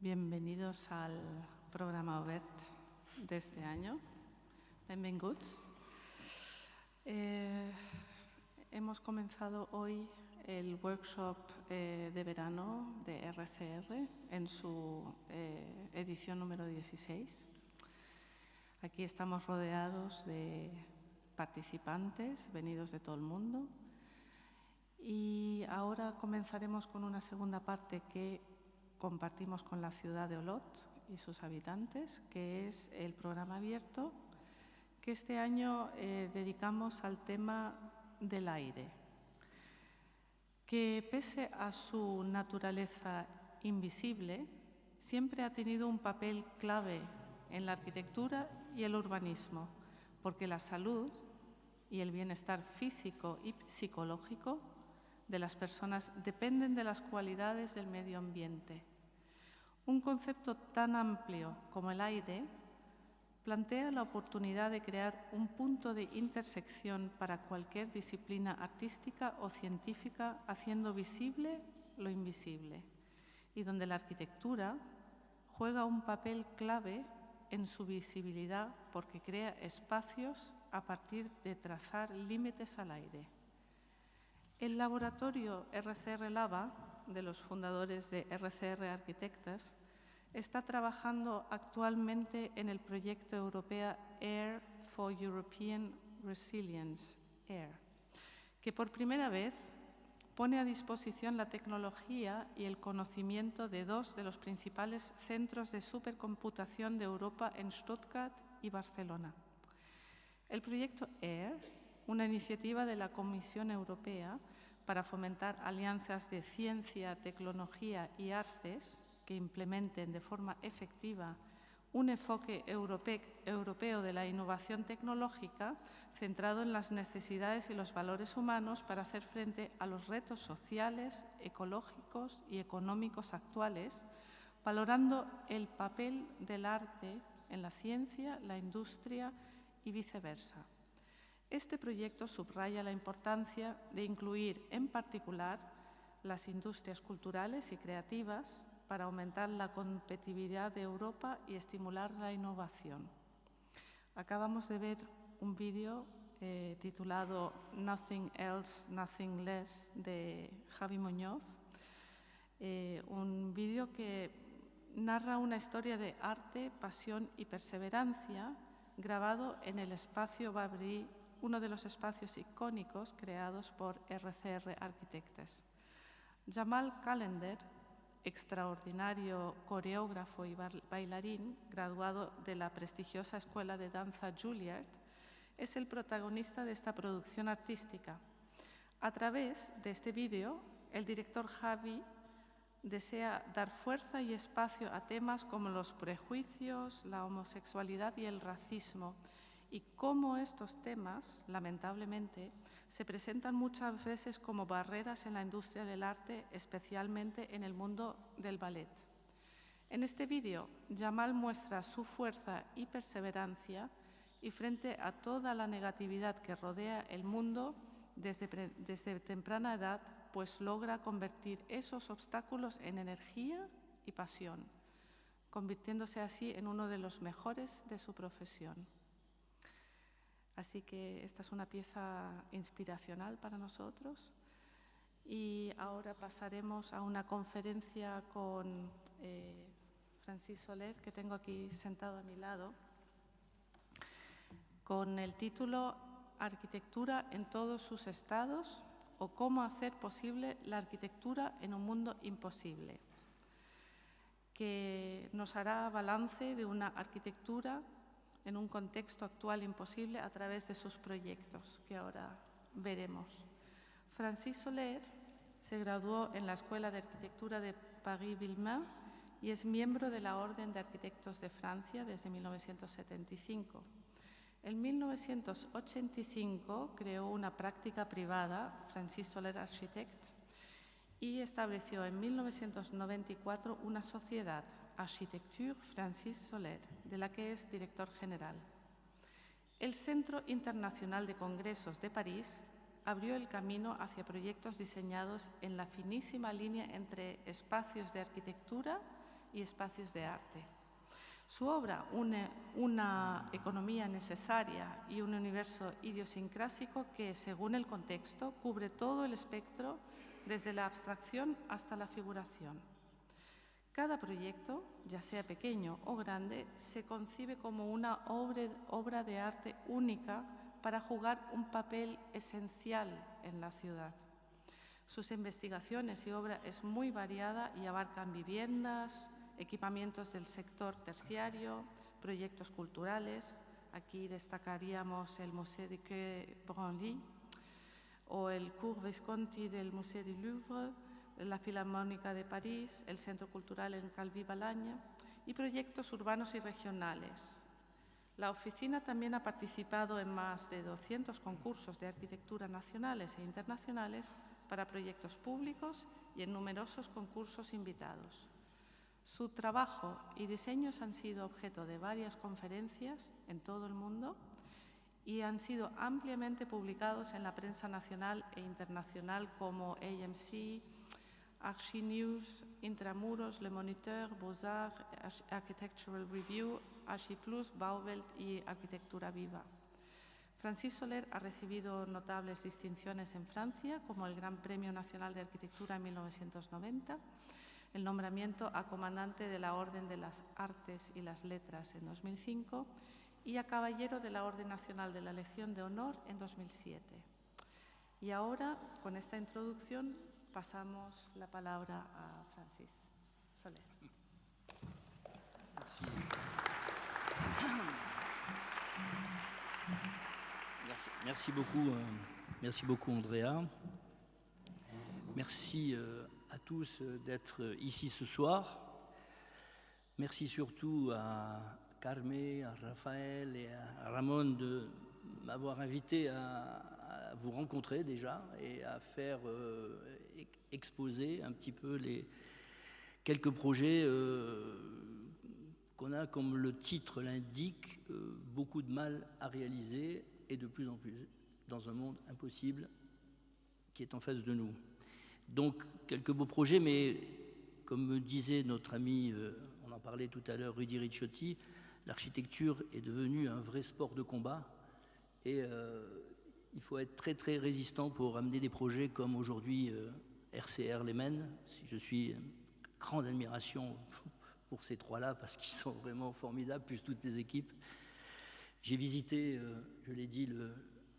Bienvenidos al programa Obert de este año. Benvinguts. Hemos comenzado hoy el workshop de verano de RCR en su edición número 16. Aquí estamos rodeados de participantes venidos de todo el mundo y ahora comenzaremos con una segunda parte que compartimos con la ciudad de Olot y sus habitantes, que es el programa abierto que este año dedicamos al tema del aire, que pese a su naturaleza invisible, siempre ha tenido un papel clave en la arquitectura y el urbanismo, porque la salud y el bienestar físico y psicológico de las personas dependen de las cualidades del medio ambiente. Un concepto tan amplio como el aire plantea la oportunidad de crear un punto de intersección para cualquier disciplina artística o científica, haciendo visible lo invisible, y donde la arquitectura juega un papel clave en su visibilidad porque crea espacios a partir de trazar límites al aire. El laboratorio RCR Lava, de los fundadores de RCR Architectes, está trabajando actualmente en el proyecto europeo Air for European Resilience, AIR, que por primera vez pone a disposición la tecnología y el conocimiento de dos de los principales centros de supercomputación de Europa en Stuttgart y Barcelona. El proyecto AIR, una iniciativa de la Comisión Europea para fomentar alianzas de ciencia, tecnología y artes que implementen de forma efectiva un enfoque europeo de la innovación tecnológica centrado en las necesidades y los valores humanos para hacer frente a los retos sociales, ecológicos y económicos actuales, valorando el papel del arte en la ciencia, la industria y viceversa. Este proyecto subraya la importancia de incluir en particular las industrias culturales y creativas para aumentar la competitividad de Europa y estimular la innovación. Acabamos de ver un vídeo titulado Nothing Else, Nothing Less de Javi Muñoz, un vídeo que narra una historia de arte, pasión y perseverancia grabado en el espacio Babri, uno de los espacios icónicos creados por RCR Architectes. Jamal Calender, extraordinario coreógrafo y bailarín, graduado de la prestigiosa escuela de danza Juilliard, es el protagonista de esta producción artística. A través de este vídeo, el director Javi desea dar fuerza y espacio a temas como los prejuicios, la homosexualidad y el racismo, y cómo estos temas, lamentablemente, se presentan muchas veces como barreras en la industria del arte, especialmente en el mundo del ballet. En este vídeo, Jamal muestra su fuerza y perseverancia y frente a toda la negatividad que rodea el mundo desde temprana edad, pues logra convertir esos obstáculos en energía y pasión, convirtiéndose así en uno de los mejores de su profesión. Así que esta es una pieza inspiracional para nosotros. Y ahora pasaremos a una conferencia con Francis Soler, que tengo aquí sentado a mi lado, con el título Arquitectura en todos sus estados o cómo hacer posible la arquitectura en un mundo imposible, que nos hará balance de una arquitectura en un contexto actual imposible a través de sus proyectos, que ahora veremos. Francis Soler se graduó en la Escuela de Arquitectura de Paris-Villemin y es miembro de la Orden de Arquitectos de Francia desde 1975. En 1985 creó una práctica privada, Francis Soler Architect, y estableció en 1994 una sociedad, Architecture Francis Soler, de la que es director general. El Centro Internacional de Congresos de París abrió el camino hacia proyectos diseñados en la finísima línea entre espacios de arquitectura y espacios de arte. Su obra une una economía necesaria y un universo idiosincrásico que, según el contexto, cubre todo el espectro desde la abstracción hasta la figuración. Cada proyecto, ya sea pequeño o grande, se concibe como una obra de arte única para jugar un papel esencial en la ciudad. Sus investigaciones y obra es muy variada y abarcan viviendas, equipamientos del sector terciario, proyectos culturales. Aquí destacaríamos el Musée de Quai Branly o el Cours Visconti del Musée du Louvre, la Filarmónica de París, el Centro Cultural en Calvi-Balagne y proyectos urbanos y regionales. La oficina también ha participado en más de 200 concursos de arquitectura nacionales e internacionales para proyectos públicos y en numerosos concursos invitados. Su trabajo y diseños han sido objeto de varias conferencias en todo el mundo y han sido ampliamente publicados en la prensa nacional e internacional como AMC, Archinews, Intramuros, Le Moniteur, Beaux-Arts, Architectural Review, Archiplus, Bauwelt y Arquitectura Viva. Francis Soler ha recibido notables distinciones en Francia, como el Gran Premio Nacional de Arquitectura en 1990, el nombramiento a comandante de la Orden de las Artes y las Letras en 2005 y a caballero de la Orden Nacional de la Legión de Honor en 2007. Y ahora, con esta introducción, pasamos la palabra a Francis Soler. Merci beaucoup Andrea. Merci à tous d'être ici ce soir. Merci surtout à Carmen, à Raphaël et à Ramon de m'avoir invité à vous rencontrer déjà et à faire exposer un petit peu les quelques projets qu'on a, comme le titre l'indique, beaucoup de mal à réaliser et de plus en plus dans un monde impossible qui est en face de nous. Donc, quelques beaux projets, mais comme me disait notre ami, on en parlait tout à l'heure, Rudy Ricciotti, l'architecture est devenue un vrai sport de combat et il faut être très très résistant pour amener des projets comme aujourd'hui RCR les mène. Je suis en grande admiration pour ces trois-là parce qu'ils sont vraiment formidables, plus toutes les équipes. J'ai visité, je l'ai dit, le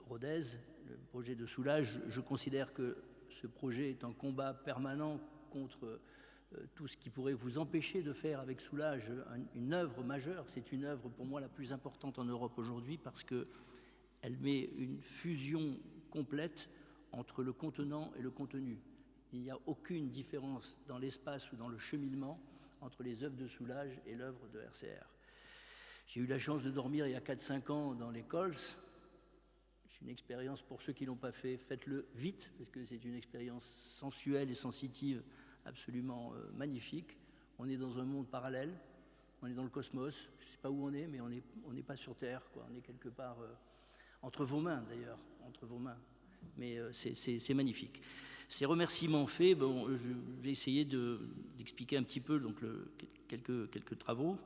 Rodez, le projet de Soulages. Je considère que ce projet est un combat permanent contre tout ce qui pourrait vous empêcher de faire avec Soulages une œuvre majeure. C'est une œuvre pour moi la plus importante en Europe aujourd'hui parce qu'elle met une fusion complète entre le contenant et le contenu. Il n'y a aucune différence dans l'espace ou dans le cheminement entre les œuvres de Soulages et l'œuvre de RCR. J'ai eu la chance de dormir il y a 4-5 ans dans les Cols. C'est une expérience pour ceux qui ne l'ont pas fait, faites-le vite, parce que c'est une expérience sensuelle et sensitive absolument magnifique. On est dans un monde parallèle, on est dans le cosmos, je ne sais pas où on est, mais on n'est pas sur Terre, quoi. On est quelque part entre vos mains d'ailleurs, entre vos mains. Mais c'est magnifique. Ces remerciements faits, bon, je vais essayer d'expliquer un petit peu donc, quelques travaux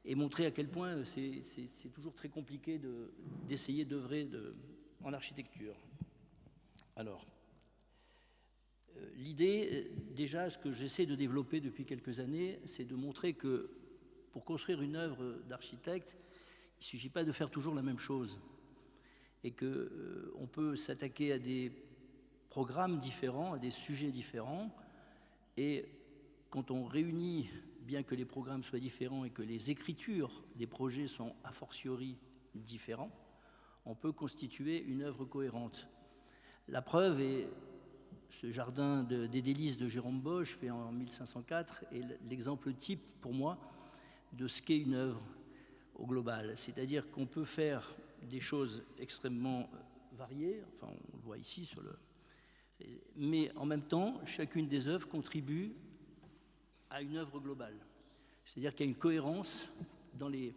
et montrer à quel point c'est toujours très compliqué d'essayer d'œuvrer en architecture. Alors, l'idée, déjà, ce que j'essaie de développer depuis quelques années, c'est de montrer que pour construire une œuvre d'architecte, il ne suffit pas de faire toujours la même chose et qu'on peut s'attaquer à des programmes différents, à des sujets différents et quand on réunit, bien que les programmes soient différents et que les écritures des projets sont a fortiori différents, on peut constituer une œuvre cohérente. La preuve est ce jardin des délices de Jérôme Bosch, fait en 1504, est l'exemple type pour moi de ce qu'est une œuvre au global. C'est-à-dire qu'on peut faire des choses extrêmement variées, enfin on le voit ici sur le... Mais en même temps, chacune des œuvres contribue à une œuvre globale. C'est-à-dire qu'il y a une cohérence dans les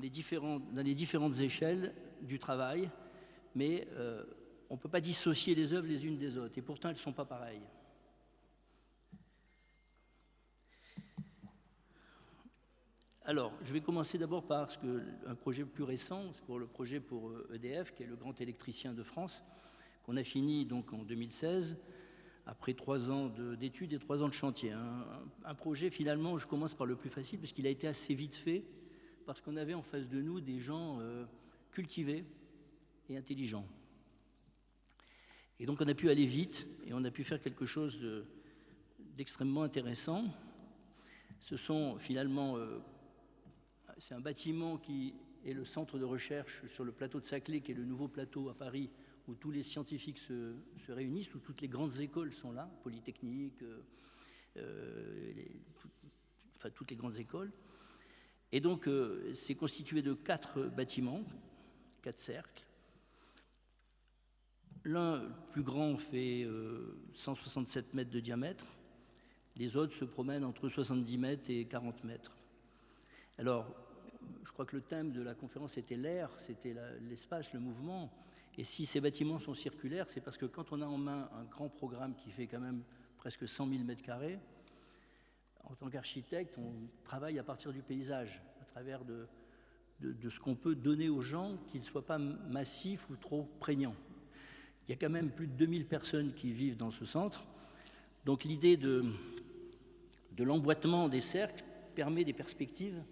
différentes échelles du travail, mais on ne peut pas dissocier les œuvres les unes des autres, et pourtant elles ne sont pas pareilles. Alors, je vais commencer d'abord par un projet plus récent, c'est pour le projet pour EDF, qui est le grand électricien de France, qu'on a fini donc en 2016, après 3 ans d'études et 3 ans de chantier. Un projet, finalement, je commence par le plus facile, parce qu'il a été assez vite fait, parce qu'on avait en face de nous des gens cultivés et intelligents. Et donc on a pu aller vite, et on a pu faire quelque chose d'extrêmement intéressant. Ce sont finalement... c'est un bâtiment qui est le centre de recherche sur le plateau de Saclay, qui est le nouveau plateau à Paris, où tous les scientifiques se réunissent, où toutes les grandes écoles sont là, Polytechnique, toutes les grandes écoles. Et donc, c'est constitué de 4 bâtiments, 4 cercles. L'un plus grand fait 167 mètres de diamètre. Les autres se promènent entre 70 mètres et 40 mètres. Alors, je crois que le thème de la conférence était l'air, c'était l'espace, le mouvement. Et si ces bâtiments sont circulaires, c'est parce que quand on a en main un grand programme qui fait quand même presque 100 000 mètres carrés, en tant qu'architecte, on travaille à partir du paysage, à travers de ce qu'on peut donner aux gens, qu'il ne soit pas massif ou trop prégnant. Il y a quand même plus de 2000 personnes qui vivent dans ce centre. Donc l'idée de l'emboîtement des cercles permet des perspectives.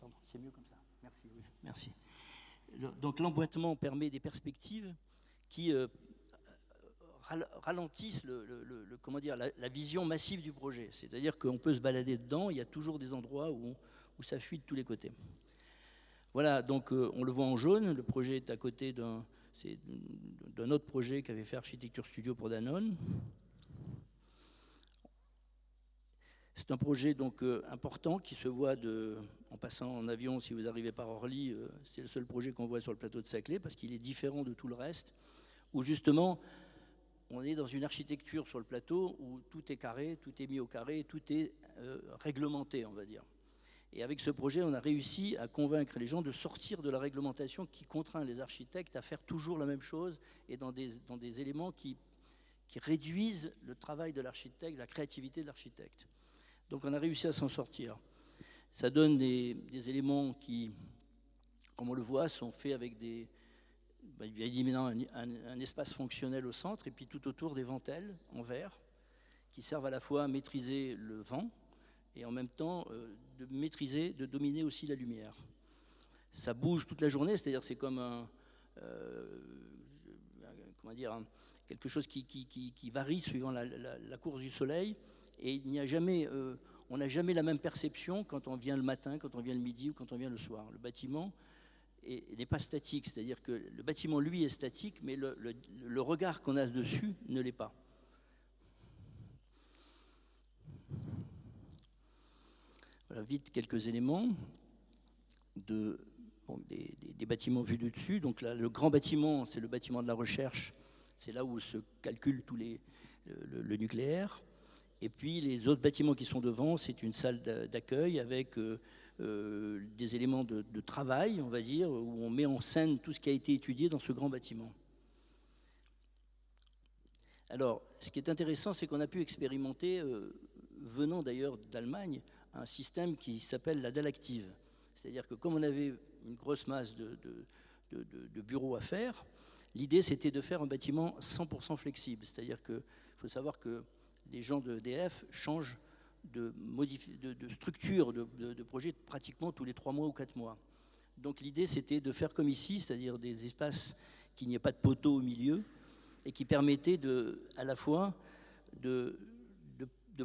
Pardon, c'est mieux comme ça. Merci, oui, merci. Donc l'emboîtement permet des perspectives qui ralentissent comment dire, la vision massive du projet. C'est-à-dire qu'on peut se balader dedans, il y a toujours des endroits où ça fuit de tous les côtés. Voilà, donc on le voit en jaune, le projet est à côté d'un autre projet qu'avait fait Architecture Studio pour Danone. C'est un projet donc important qui se voit en passant en avion. Si vous arrivez par Orly, c'est le seul projet qu'on voit sur le plateau de Saclay parce qu'il est différent de tout le reste, où justement on est dans une architecture sur le plateau où tout est carré, tout est mis au carré, tout est réglementé, on va dire. Et avec ce projet, on a réussi à convaincre les gens de sortir de la réglementation qui contraint les architectes à faire toujours la même chose et dans des éléments qui réduisent le travail de l'architecte, la créativité de l'architecte. Donc on a réussi à s'en sortir. Ça donne des éléments qui, comme on le voit, sont faits avec éliminant un espace fonctionnel au centre et puis tout autour des ventelles en verre qui servent à la fois à maîtriser le vent et en même temps de dominer aussi la lumière. Ça bouge toute la journée, c'est-à-dire c'est comme quelque chose qui varie suivant la course du soleil. Et il n'y a jamais, on n'a jamais la même perception quand on vient le matin, quand on vient le midi ou quand on vient le soir. Le bâtiment n'est pas statique, c'est-à-dire que le bâtiment, lui, est statique, mais le regard qu'on a dessus ne l'est pas. Voilà, vite, quelques éléments des bâtiments vus du dessus. Donc là, le grand bâtiment, c'est le bâtiment de la recherche. C'est là où se calcule le nucléaire. Et puis les autres bâtiments qui sont devant, c'est une salle d'accueil avec des éléments de travail, on va dire, où on met en scène tout ce qui a été étudié dans ce grand bâtiment. Alors, ce qui est intéressant, c'est qu'on a pu expérimenter, venant d'ailleurs d'Allemagne, un système qui s'appelle la dalle active. C'est-à-dire que comme on avait une grosse masse de bureaux à faire, l'idée c'était de faire un bâtiment 100% flexible. C'est-à-dire qu'il faut savoir que les gens de EDF changent de structure de projet pratiquement tous les 3 mois ou 4 mois. Donc l'idée c'était de faire comme ici, c'est-à-dire des espaces qu'il n'y ait pas de poteaux au milieu et qui permettaient à la fois de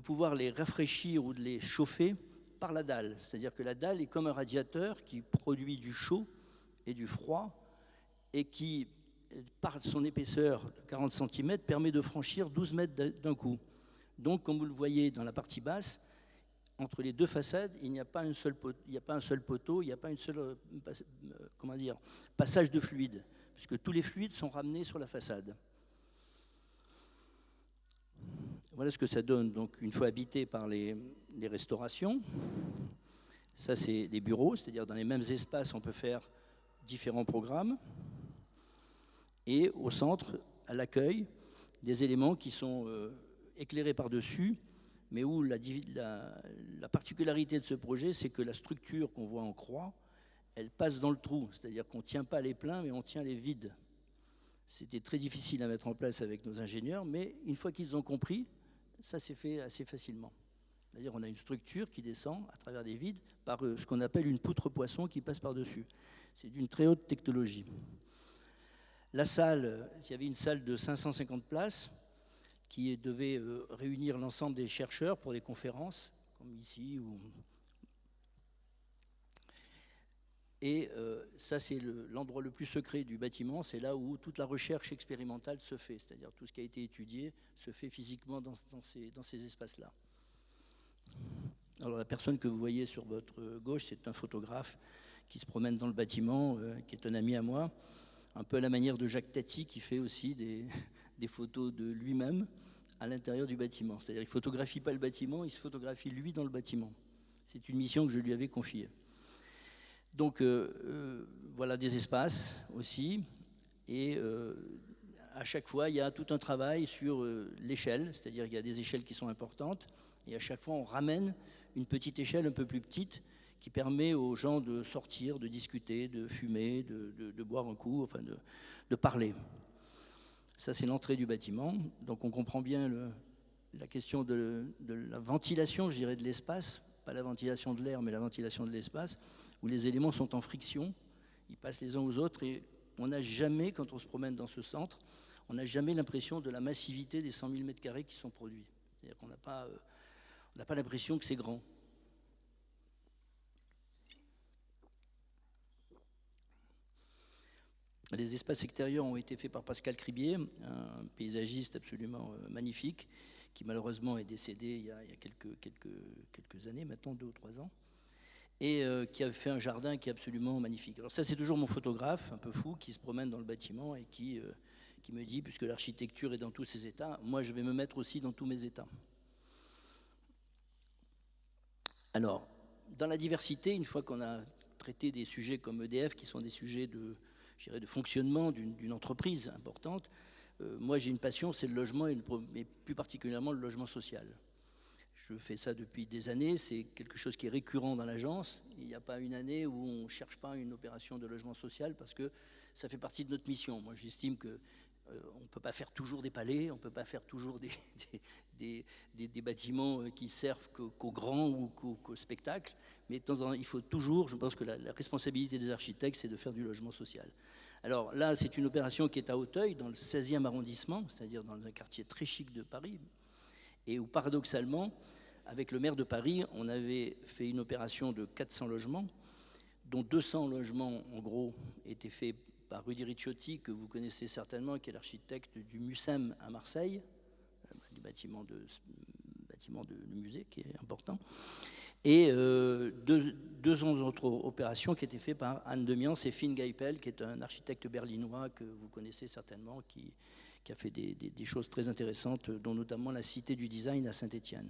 pouvoir les rafraîchir ou de les chauffer par la dalle. C'est-à-dire que la dalle est comme un radiateur qui produit du chaud et du froid et qui, par son épaisseur de 40 cm, permet de franchir 12 mètres d'un coup. Donc, comme vous le voyez dans la partie basse, entre les deux façades, il n'y a pas un seul poteau, il n'y a pas un seul passage de fluide, puisque tous les fluides sont ramenés sur la façade. Voilà ce que ça donne, donc, une fois habité par les restaurations. Ça, c'est des bureaux, c'est-à-dire dans les mêmes espaces, on peut faire différents programmes. Et au centre, à l'accueil, des éléments qui sont éclairés par-dessus mais où la particularité de ce projet, c'est que la structure qu'on voit en croix, elle passe dans le trou, c'est-à-dire qu'on ne tient pas les pleins, mais on tient les vides. C'était très difficile à mettre en place avec nos ingénieurs, mais une fois qu'ils ont compris, ça s'est fait assez facilement. C'est-à-dire qu'on a une structure qui descend à travers des vides par ce qu'on appelle une poutre poisson qui passe par-dessus. C'est d'une très haute technologie. La salle, il y avait une salle de 550 places qui devait réunir l'ensemble des chercheurs pour des conférences, comme ici. Et ça, c'est l'endroit le plus secret du bâtiment. C'est là où toute la recherche expérimentale se fait. C'est-à-dire tout ce qui a été étudié se fait physiquement dans ces espaces-là. Alors la personne que vous voyez sur votre gauche, c'est un photographe qui se promène dans le bâtiment, qui est un ami à moi, un peu à la manière de Jacques Tati, qui fait aussi des photos de lui-même à l'intérieur du bâtiment. C'est-à-dire qu'il ne photographie pas le bâtiment, il se photographie lui dans le bâtiment. C'est une mission que je lui avais confiée. Donc voilà des espaces aussi, et à chaque fois il y a tout un travail sur l'échelle, c'est-à-dire qu'il y a des échelles qui sont importantes, et à chaque fois on ramène une petite échelle un peu plus petite qui permet aux gens de sortir, de discuter, de fumer, de boire un coup, enfin de parler. Ça c'est l'entrée du bâtiment, donc on comprend bien la question de la ventilation, je dirais, de l'espace, pas la ventilation de l'air mais la ventilation de l'espace, où les éléments sont en friction, ils passent les uns aux autres, et on n'a jamais, quand on se promène dans ce centre, on n'a jamais l'impression de la massivité des 100 000 m² qui sont produits. C'est-à-dire qu'on n'a pas l'impression que c'est grand. Les espaces extérieurs ont été faits par Pascal Cribier, un paysagiste absolument magnifique, qui malheureusement est décédé il y a quelques années, maintenant 2 ou 3 ans. Et qui a fait un jardin qui est absolument magnifique. Alors ça, c'est toujours mon photographe, un peu fou, qui se promène dans le bâtiment et qui me dit, puisque l'architecture est dans tous ses états, moi je vais me mettre aussi dans tous mes états. Alors, dans la diversité, une fois qu'on a traité des sujets comme EDF, qui sont des sujets de fonctionnement d'une entreprise importante, moi j'ai une passion, c'est le logement, et plus particulièrement le logement social. Je fais ça depuis des années, c'est quelque chose qui est récurrent dans l'agence. Il n'y a pas une année où on ne cherche pas une opération de logement social parce que ça fait partie de notre mission. Moi, j'estime qu'on ne peut pas faire toujours des palais, on ne peut pas faire toujours des bâtiments qui servent qu'aux grands ou qu'au spectacle, mais de temps en temps, il faut toujours, je pense que la responsabilité des architectes, c'est de faire du logement social. Alors là, c'est une opération qui est à Auteuil, dans le 16e arrondissement, c'est-à-dire dans un quartier très chic de Paris, et où paradoxalement, avec le maire de Paris, on avait fait une opération de 400 logements, dont 200 logements, en gros, étaient faits par Rudy Ricciotti, que vous connaissez certainement, qui est l'architecte du MUSEM à Marseille, du bâtiment de musée, qui est important, et deux autres opérations qui étaient faites par Anne Demians et Finn Geipel, qui est un architecte berlinois que vous connaissez certainement, qui a fait des choses très intéressantes, dont notamment la Cité du Design à Saint-Étienne.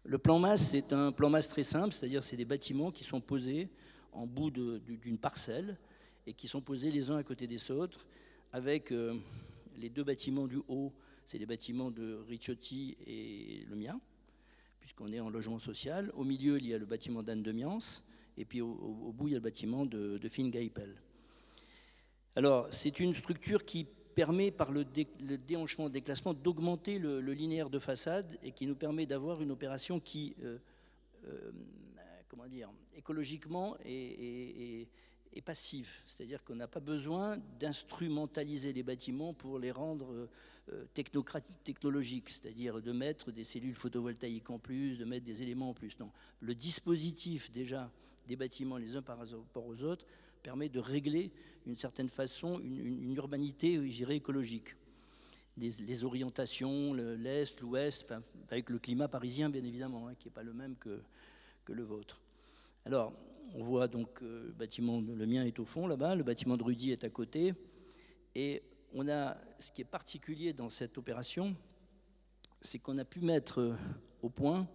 Le plan masse, c'est un plan masse très simple, c'est-à-dire c'est des bâtiments qui sont posés en bout d'une parcelle et qui sont posés les uns à côté des autres, avec les 2 bâtiments du haut, c'est les bâtiments de Ricciotti et le mien, puisqu'on est en logement social. Au milieu, il y a le bâtiment d'Anne Demians, et puis au bout, il y a le bâtiment de Finn Geipel. Alors, c'est une structure qui permet, par le déhanchement, le déclassement, d'augmenter le linéaire de façade et qui nous permet d'avoir une opération qui, écologiquement est passive. C'est-à-dire qu'on n'a pas besoin d'instrumentaliser les bâtiments pour les rendre technologiques, c'est-à-dire de mettre des cellules photovoltaïques en plus, de mettre des éléments en plus. Non, le dispositif déjà des bâtiments les uns par rapport aux autres permet de régler d'une certaine façon une urbanité, je dirais, écologique. Les orientations, l'Est, l'Ouest, enfin, avec le climat parisien, bien évidemment, qui n'est pas le même que le vôtre. Alors, on voit donc le bâtiment, le mien est au fond là-bas, le bâtiment de Rudy est à côté, et on a, ce qui est particulier dans cette opération, c'est qu'on a pu mettre au point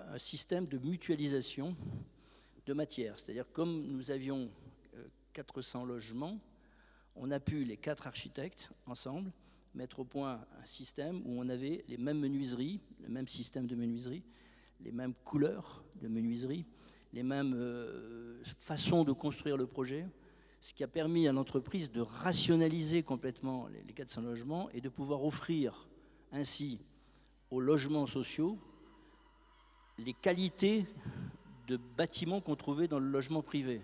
un système de mutualisation de matière. C'est-à-dire, comme nous avions 400 logements, on a pu, les 4 architectes ensemble, mettre au point un système où on avait les mêmes menuiseries, le même système de menuiserie, les mêmes couleurs de menuiserie, les mêmes façons de construire le projet, ce qui a permis à l'entreprise de rationaliser complètement les 400 logements et de pouvoir offrir ainsi aux logements sociaux les qualités de bâtiments qu'on trouvait dans le logement privé.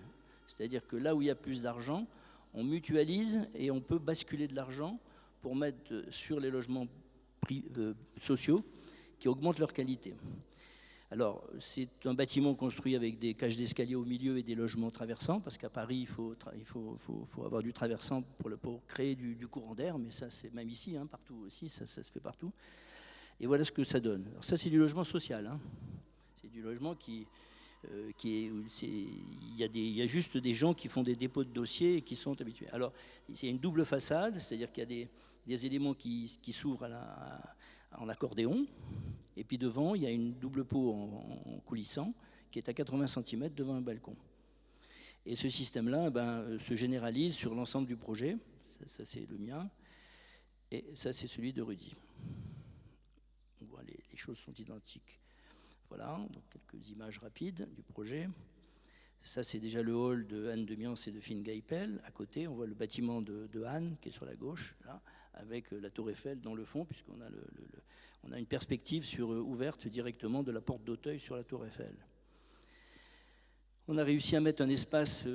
C'est-à-dire que là où il y a plus d'argent, on mutualise et on peut basculer de l'argent pour mettre sur les logements sociaux qui augmentent leur qualité. Alors, c'est un bâtiment construit avec des cages d'escalier au milieu et des logements traversants, parce qu'à Paris, il faut avoir du traversant pour créer du courant d'air, mais ça, c'est même ici, hein, partout aussi, ça se fait partout. Et voilà ce que ça donne. Alors ça, c'est du logement social. Hein. C'est du logement il y a juste des gens qui font des dépôts de dossiers et qui sont habitués. Alors, il y a une double façade, c'est-à-dire qu'il y a des éléments qui s'ouvrent en accordéon, et puis devant, il y a une double peau en coulissant qui est à 80 cm devant un balcon. Et ce système-là se généralise sur l'ensemble du projet. Ça c'est le mien, et ça, c'est celui de Rudy. On voit les choses sont identiques. Voilà, donc quelques images rapides du projet. Ça, c'est déjà le hall de Anne de Miance et de Finn Geipel. À côté, on voit le bâtiment de Anne, qui est sur la gauche, là, avec la tour Eiffel dans le fond, puisqu'on a, on a une perspective ouverte directement de la porte d'Auteuil sur la tour Eiffel. On a réussi à mettre un espace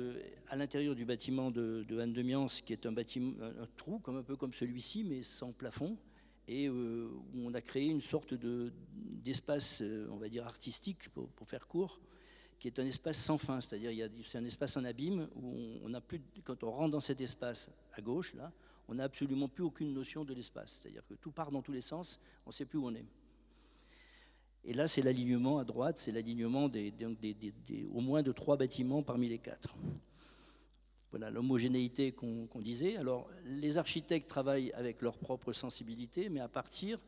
à l'intérieur du bâtiment de Anne de Miance, qui est un trou, un peu comme celui-ci, mais sans plafond, et où on a créé une sorte d'espace, on va dire artistique, pour faire court, qui est un espace sans fin, c'est-à-dire c'est un espace en abîme où on a plus, quand on rentre dans cet espace à gauche, là, on n'a absolument plus aucune notion de l'espace, c'est-à-dire que tout part dans tous les sens, on ne sait plus où on est. Et là, c'est l'alignement à droite, c'est l'alignement au moins de 3 bâtiments parmi les 4. Voilà l'homogénéité qu'on disait. Alors, les architectes travaillent avec leur propre sensibilité, mais à partir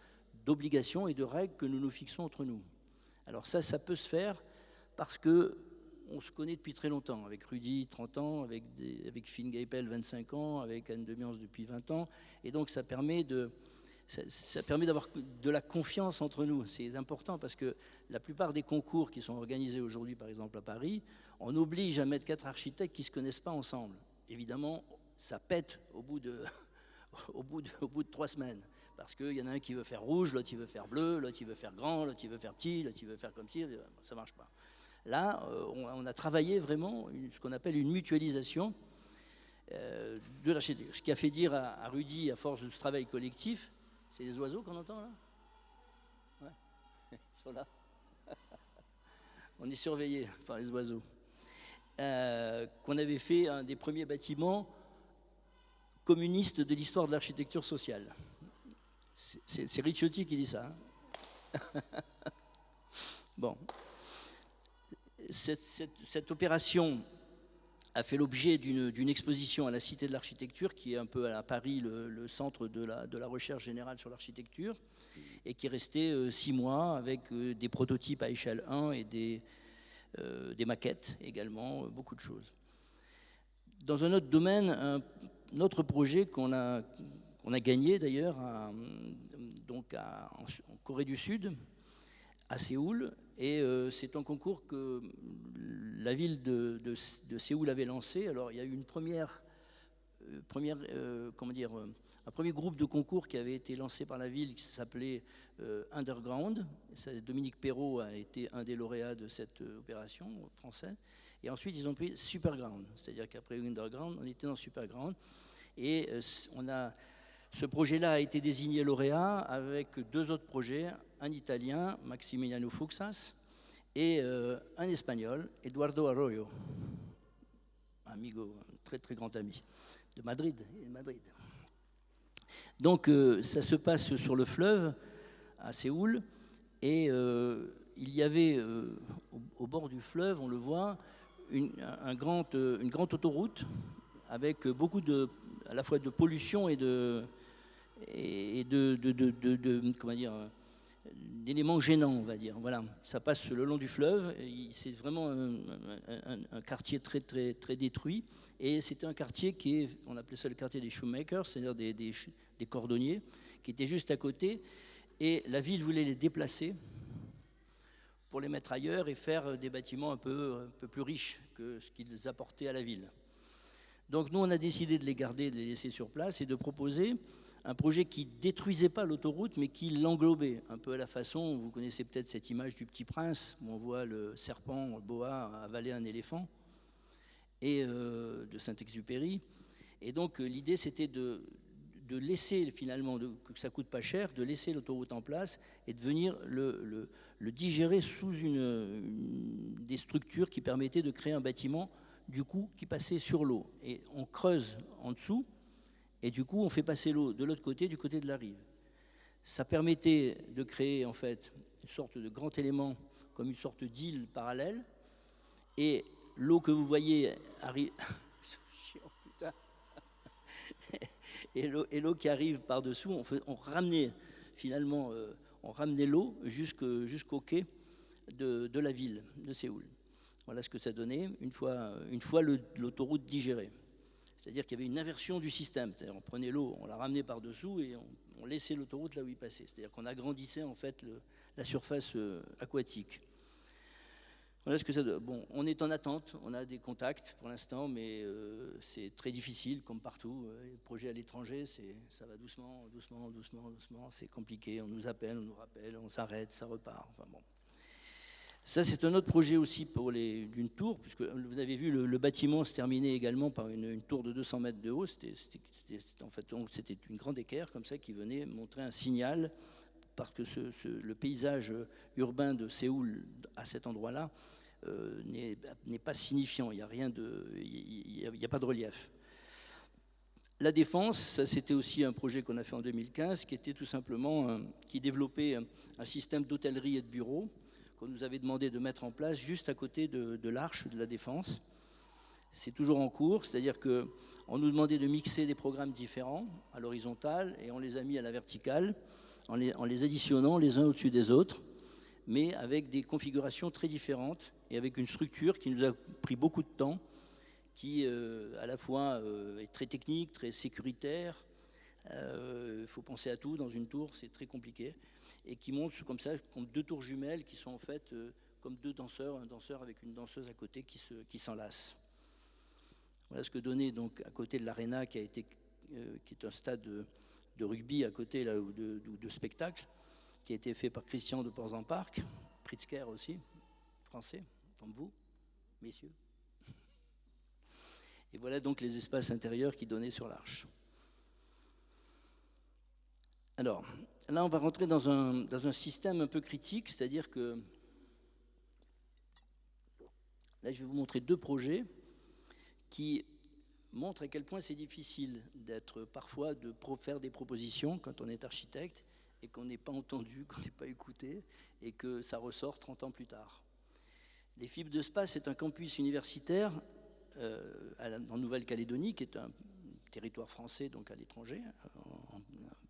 d'obligations et de règles que nous nous fixons entre nous. Alors ça peut se faire parce qu'on se connaît depuis très longtemps, avec Rudy, 30 ans, avec Finn Geipel, 25 ans, avec Anne de Miance depuis 20 ans, et donc ça permet d'avoir de la confiance entre nous. C'est important parce que la plupart des concours qui sont organisés aujourd'hui, par exemple à Paris, on oblige à mettre 4 architectes qui ne se connaissent pas ensemble. Évidemment, ça pète au bout de 3 semaines. Parce qu'il y en a un qui veut faire rouge, l'autre il veut faire bleu, l'autre il veut faire grand, l'autre il veut faire petit, l'autre il veut faire comme ci, ça ne marche pas. Là, on a travaillé vraiment ce qu'on appelle une mutualisation de l'architecture. Ce qui a fait dire à Rudy, à force de ce travail collectif, c'est les oiseaux qu'on entend là ? Ouais, ils sont là. On est surveillé par les oiseaux. Qu'on avait fait un des premiers bâtiments communistes de l'histoire de l'architecture sociale. C'est Ricciotti qui dit ça. Hein. Bon. Cette opération a fait l'objet d'une exposition à la Cité de l'Architecture, qui est un peu à Paris le centre de la recherche générale sur l'architecture, et qui est resté 6 mois avec des prototypes à échelle 1 et des maquettes également, beaucoup de choses. Dans un autre domaine, un autre projet qu'on a gagné d'ailleurs en Corée du Sud, à Séoul, et c'est un concours que la ville de Séoul avait lancé. Alors il y a eu un premier groupe de concours qui avait été lancé par la ville qui s'appelait Underground. Dominique Perrault a été un des lauréats de cette opération française. Et ensuite ils ont pris Superground, c'est-à-dire qu'après Underground, on était dans Superground. Et ce projet-là a été désigné lauréat avec 2 autres projets, un italien, Maximiliano Fuxas, et un espagnol, Eduardo Arroyo, amigo, un très très grand ami, de Madrid. Donc ça se passe sur le fleuve, à Séoul, et il y avait au bord du fleuve, on le voit, une grande autoroute avec beaucoup à la fois de pollution et d'éléments gênants, on va dire. Voilà, ça passe le long du fleuve. C'est vraiment un quartier très, très, très détruit. Et c'était un quartier on appelait ça le quartier des shoemakers, c'est-à-dire des cordonniers, qui était juste à côté. Et la ville voulait les déplacer pour les mettre ailleurs et faire des bâtiments un peu plus riches que ce qu'ils apportaient à la ville. Donc nous, on a décidé de les garder, de les laisser sur place et de proposer un projet qui ne détruisait pas l'autoroute, mais qui l'englobait, un peu à la façon, vous connaissez peut-être cette image du Petit Prince, où on voit le serpent, le boa, avaler un éléphant, et de Saint-Exupéry. Et donc l'idée, c'était de laisser finalement, que ça ne coûte pas cher, de laisser l'autoroute en place et de venir le digérer sous des structures qui permettaient de créer un bâtiment, du coup, qui passait sur l'eau. Et on creuse en dessous, et du coup, on fait passer l'eau de l'autre côté, du côté de la rive. Ça permettait de créer, en fait, une sorte de grand élément, comme une sorte d'île parallèle, et l'eau que vous voyez arrive... Et l'eau qui arrive par-dessous, on ramenait finalement l'eau jusqu'au quai de la ville de Séoul. Voilà ce que ça donnait une fois l'autoroute digérée. C'est-à-dire qu'il y avait une inversion du système. C'est-à-dire on prenait l'eau, on la ramenait par-dessous et on laissait l'autoroute là où il passait. C'est-à-dire qu'on agrandissait en fait la surface aquatique. Voilà ce que ça donne. Bon, on est en attente, on a des contacts pour l'instant, mais c'est très difficile, comme partout. Les projets à l'étranger, ça va doucement, c'est compliqué. On nous appelle, on nous rappelle, on s'arrête, ça repart. Enfin bon. Ça, c'est un autre projet aussi d'une tour, puisque vous avez vu, le bâtiment se terminait également par une tour de 200 mètres de haut. C'était une grande équerre comme ça qui venait montrer un signal, parce que le paysage urbain de Séoul à cet endroit-là n'est pas signifiant. Il n'y a pas de relief. La Défense, ça c'était aussi un projet qu'on a fait en 2015, qui était tout simplement qui développait un système d'hôtellerie et de bureaux qu'on nous avait demandé de mettre en place juste à côté de l'Arche de la Défense. C'est toujours en cours, c'est-à-dire qu'on nous demandait de mixer des programmes différents à l'horizontale et on les a mis à la verticale en les additionnant les uns au-dessus des autres, mais avec des configurations très différentes et avec une structure qui nous a pris beaucoup de temps, qui à la fois est très technique, très sécuritaire. Il faut penser à tout dans une tour, c'est très compliqué, et qui monte comme ça, comme deux tours jumelles qui sont en fait comme deux danseurs, un danseur avec une danseuse à côté qui s'enlacent. Voilà ce que donnait donc à côté de l'Arena qui est un stade de rugby à côté là, ou de spectacle, qui a été fait par Christian de Porzenpark, Pritzker aussi, français, comme vous, messieurs. Et voilà donc les espaces intérieurs qui donnaient sur l'Arche. Alors, là, on va rentrer dans un système un peu critique, c'est-à-dire que là, je vais vous montrer deux projets qui montrent à quel point c'est difficile parfois de faire des propositions quand on est architecte et qu'on n'est pas entendu, qu'on n'est pas écouté et que ça ressort 30 ans plus tard. Les Fibres de Spa, c'est un campus universitaire en Nouvelle-Calédonie, qui est un territoire français, donc à l'étranger,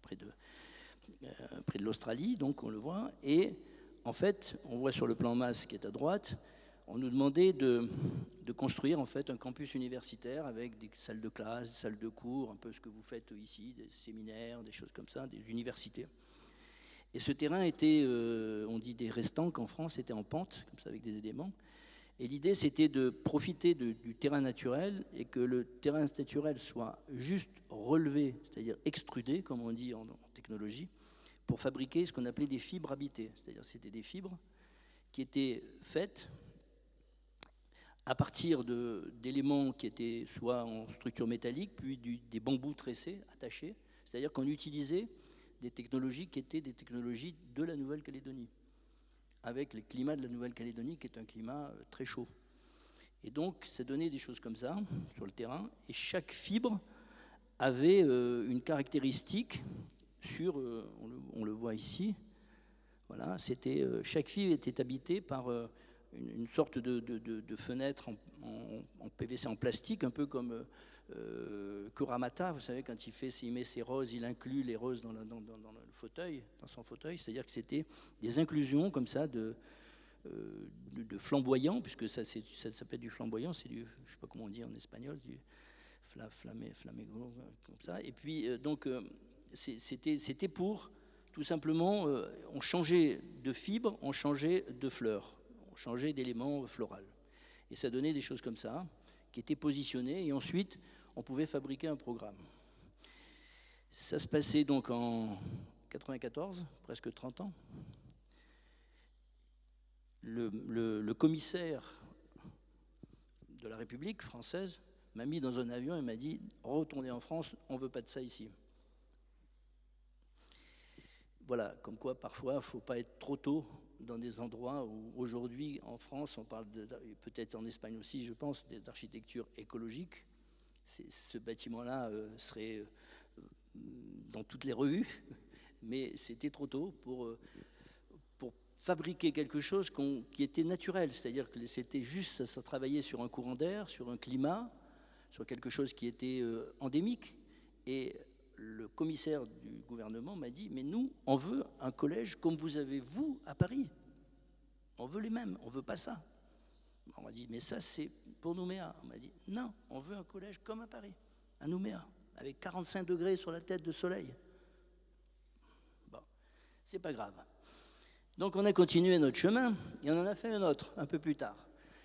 près de l'Australie, donc on le voit. Et en fait, on voit sur le plan masse qui est à droite, on nous demandait de construire en fait un campus universitaire avec des salles de classe, des salles de cours, un peu ce que vous faites ici, des séminaires, des choses comme ça, des universités. Et ce terrain était, on dit des restants qu'en France, était en pente, comme ça avec des éléments. Et l'idée, c'était de profiter du terrain naturel et que le terrain naturel soit juste relevé, c'est-à-dire extrudé, comme on dit en technologie, pour fabriquer ce qu'on appelait des fibres habitées. C'est-à-dire c'était des fibres qui étaient faites à partir d'éléments qui étaient soit en structure métallique, puis des bambous tressés, attachés. C'est-à-dire qu'on utilisait des technologies qui étaient des technologies de la Nouvelle-Calédonie, avec le climat de la Nouvelle-Calédonie qui est un climat très chaud. Et donc, ça donnait des choses comme ça sur le terrain, et chaque fibre avait une caractéristique on le voit ici, voilà, chaque fibre était habitée par une sorte de fenêtre en PVC, en plastique, un peu comme Kuramata, vous savez, quand il met ses roses, il inclut les roses dans le fauteuil, dans son fauteuil, c'est-à-dire que c'était des inclusions comme ça de flamboyant, puisque ça s'appelle du flamboyant, c'est du, je ne sais pas comment on dit en espagnol, du flamégo, comme ça. Et puis, c'était pour, tout simplement, on changeait de fibres, on changeait de fleurs, on changeait d'éléments floral. Et ça donnait des choses comme ça, qui étaient positionnées, et ensuite, on pouvait fabriquer un programme. Ça se passait donc en 94, presque 30 ans. Le commissaire de la République française m'a mis dans un avion et m'a dit « Retournez en France, on ne veut pas de ça ici ». Voilà, comme quoi parfois il ne faut pas être trop tôt dans des endroits où aujourd'hui en France, on parle peut-être en Espagne aussi, je pense, d'architecture écologique. Ce bâtiment-là serait dans toutes les revues, mais c'était trop tôt pour fabriquer quelque chose qui était naturel, c'est-à-dire que c'était juste, ça travaillait sur un courant d'air, sur un climat, sur quelque chose qui était endémique. Et le commissaire du gouvernement m'a dit « Mais nous, on veut un collège comme vous avez, vous, à Paris. On veut les mêmes, on ne veut pas ça. » On m'a dit « Mais ça, c'est pour Nouméa. » On m'a dit « Non, on veut un collège comme à Paris, à Nouméa, avec 45 degrés sur la tête de soleil. » Bon, c'est pas grave. Donc on a continué notre chemin et on en a fait un autre un peu plus tard.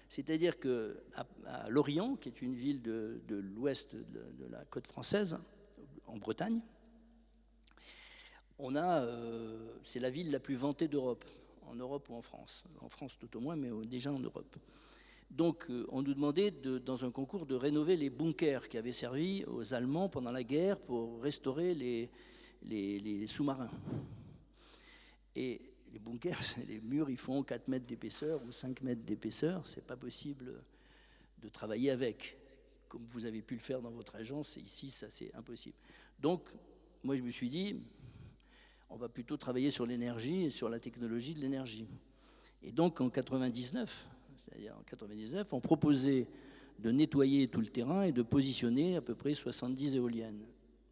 C'est-à-dire qu'à Lorient, qui est une ville de l'ouest de la côte française, en Bretagne, c'est la ville la plus vantée d'Europe, en Europe ou en France tout au moins, mais déjà en Europe. Donc on nous demandait, dans un concours, de rénover les bunkers qui avaient servi aux Allemands pendant la guerre pour restaurer les sous-marins. Et les bunkers, les murs, ils font 4 mètres d'épaisseur ou 5 mètres d'épaisseur. C'est pas possible de travailler avec. Comme vous avez pu le faire dans votre agence, ici, ça, c'est impossible. Donc, moi, je me suis dit, on va plutôt travailler sur l'énergie et sur la technologie de l'énergie. Et donc, en 99, c'est-à-dire en 99, on proposait de nettoyer tout le terrain et de positionner à peu près 70 éoliennes,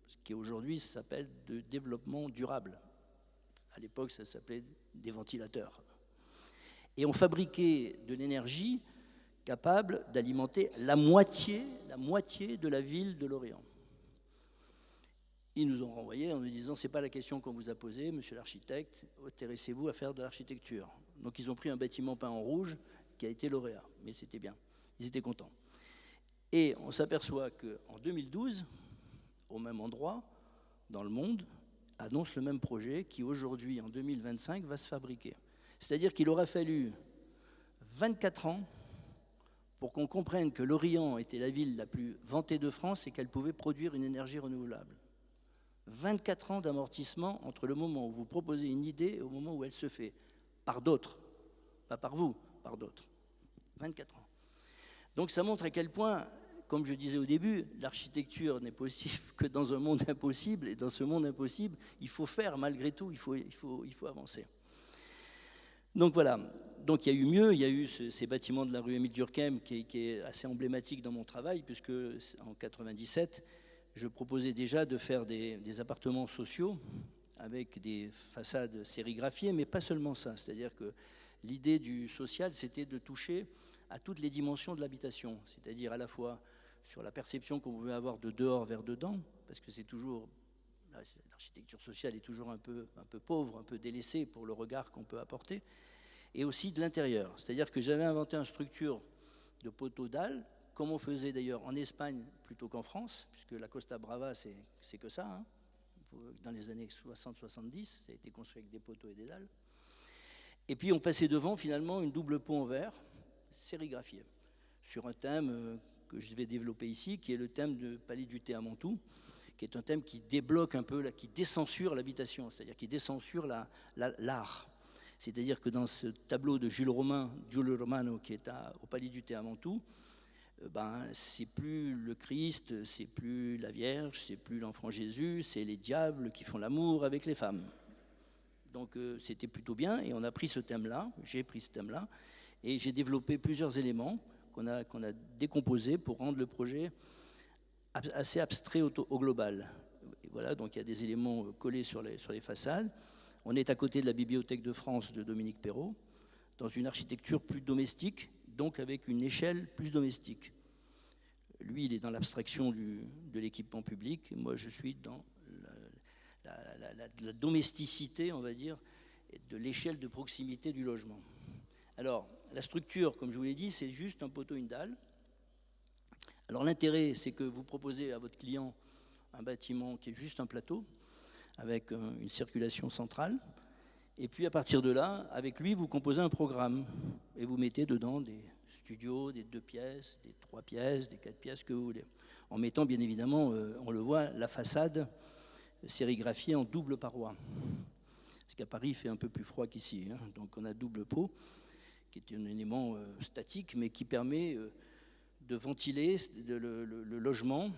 ce qui aujourd'hui s'appelle de développement durable. À l'époque, ça s'appelait des ventilateurs. Et on fabriquait de l'énergie capable d'alimenter la moitié de la ville de Lorient. Ils nous ont renvoyés en nous disant « C'est pas la question qu'on vous a posée, monsieur l'architecte, intéressez-vous à faire de l'architecture ». Donc ils ont pris un bâtiment peint en rouge qui a été lauréat, mais c'était bien, ils étaient contents. Et on s'aperçoit qu'en 2012, au même endroit, dans le monde, annonce le même projet qui aujourd'hui, en 2025, va se fabriquer. C'est-à-dire qu'il aura fallu 24 ans pour qu'on comprenne que Lorient était la ville la plus vantée de France et qu'elle pouvait produire une énergie renouvelable. 24 ans d'amortissement entre le moment où vous proposez une idée et au moment où elle se fait, par d'autres, pas par vous, par d'autres. 24 ans. Donc ça montre à quel point, comme je disais au début, l'architecture n'est possible que dans un monde impossible, et dans ce monde impossible, il faut faire malgré tout, il faut avancer. Donc voilà, donc il y a eu mieux, il y a eu ces bâtiments de la rue Émile Durkheim qui est assez emblématique dans mon travail, puisque en 97, je proposais déjà de faire des appartements sociaux avec des façades sérigraphiées, mais pas seulement ça, c'est-à-dire que l'idée du social, c'était de toucher à toutes les dimensions de l'habitation, c'est-à-dire à la fois sur la perception qu'on pouvait avoir de dehors vers dedans, parce que c'est toujours, l'architecture sociale est toujours un peu pauvre, un peu délaissée pour le regard qu'on peut apporter, et aussi de l'intérieur. C'est-à-dire que j'avais inventé une structure de poteaux dalles, comme on faisait d'ailleurs en Espagne plutôt qu'en France, puisque la Costa Brava, c'est que ça, hein. Dans les années 60-70, ça a été construit avec des poteaux et des dalles. Et puis on passait devant finalement une double peau en verre, sérigraphiée, sur un thème que je vais développer ici, qui est le thème de Palais du Thé à Mantoue, qui est un thème qui débloque un peu, qui décensure l'habitation, c'est-à-dire qui décensure l'art. C'est-à-dire que dans ce tableau de Giulio Romano, qui est au Palais du Thé à Mantoue, c'est plus le Christ, c'est plus la Vierge, c'est plus l'enfant Jésus, c'est les diables qui font l'amour avec les femmes. Donc c'était plutôt bien, et on a pris ce thème-là, j'ai pris ce thème-là, Et j'ai développé plusieurs éléments qu'on a décomposés pour rendre le projet assez abstrait au global. Et voilà, donc il y a des éléments collés sur les façades. On est à côté de la Bibliothèque de France de Dominique Perrault, dans une architecture plus domestique, donc avec une échelle plus domestique. Lui, il est dans l'abstraction de l'équipement public, et moi je suis dans la domesticité, on va dire, de l'échelle de proximité du logement. Alors, la structure, comme je vous l'ai dit, c'est juste un poteau, une dalle. Alors l'intérêt, c'est que vous proposez à votre client un bâtiment qui est juste un plateau, avec une circulation centrale. Et puis à partir de là, avec lui, vous composez un programme. Et vous mettez dedans des studios, des 2 pièces, des 3 pièces, des 4 pièces, que vous voulez. En mettant bien évidemment, on le voit, la façade sérigraphiée en double paroi. Parce qu'à Paris, il fait un peu plus froid qu'ici. Hein. Donc on a double pot, qui est un élément statique, mais qui permet de ventiler le logement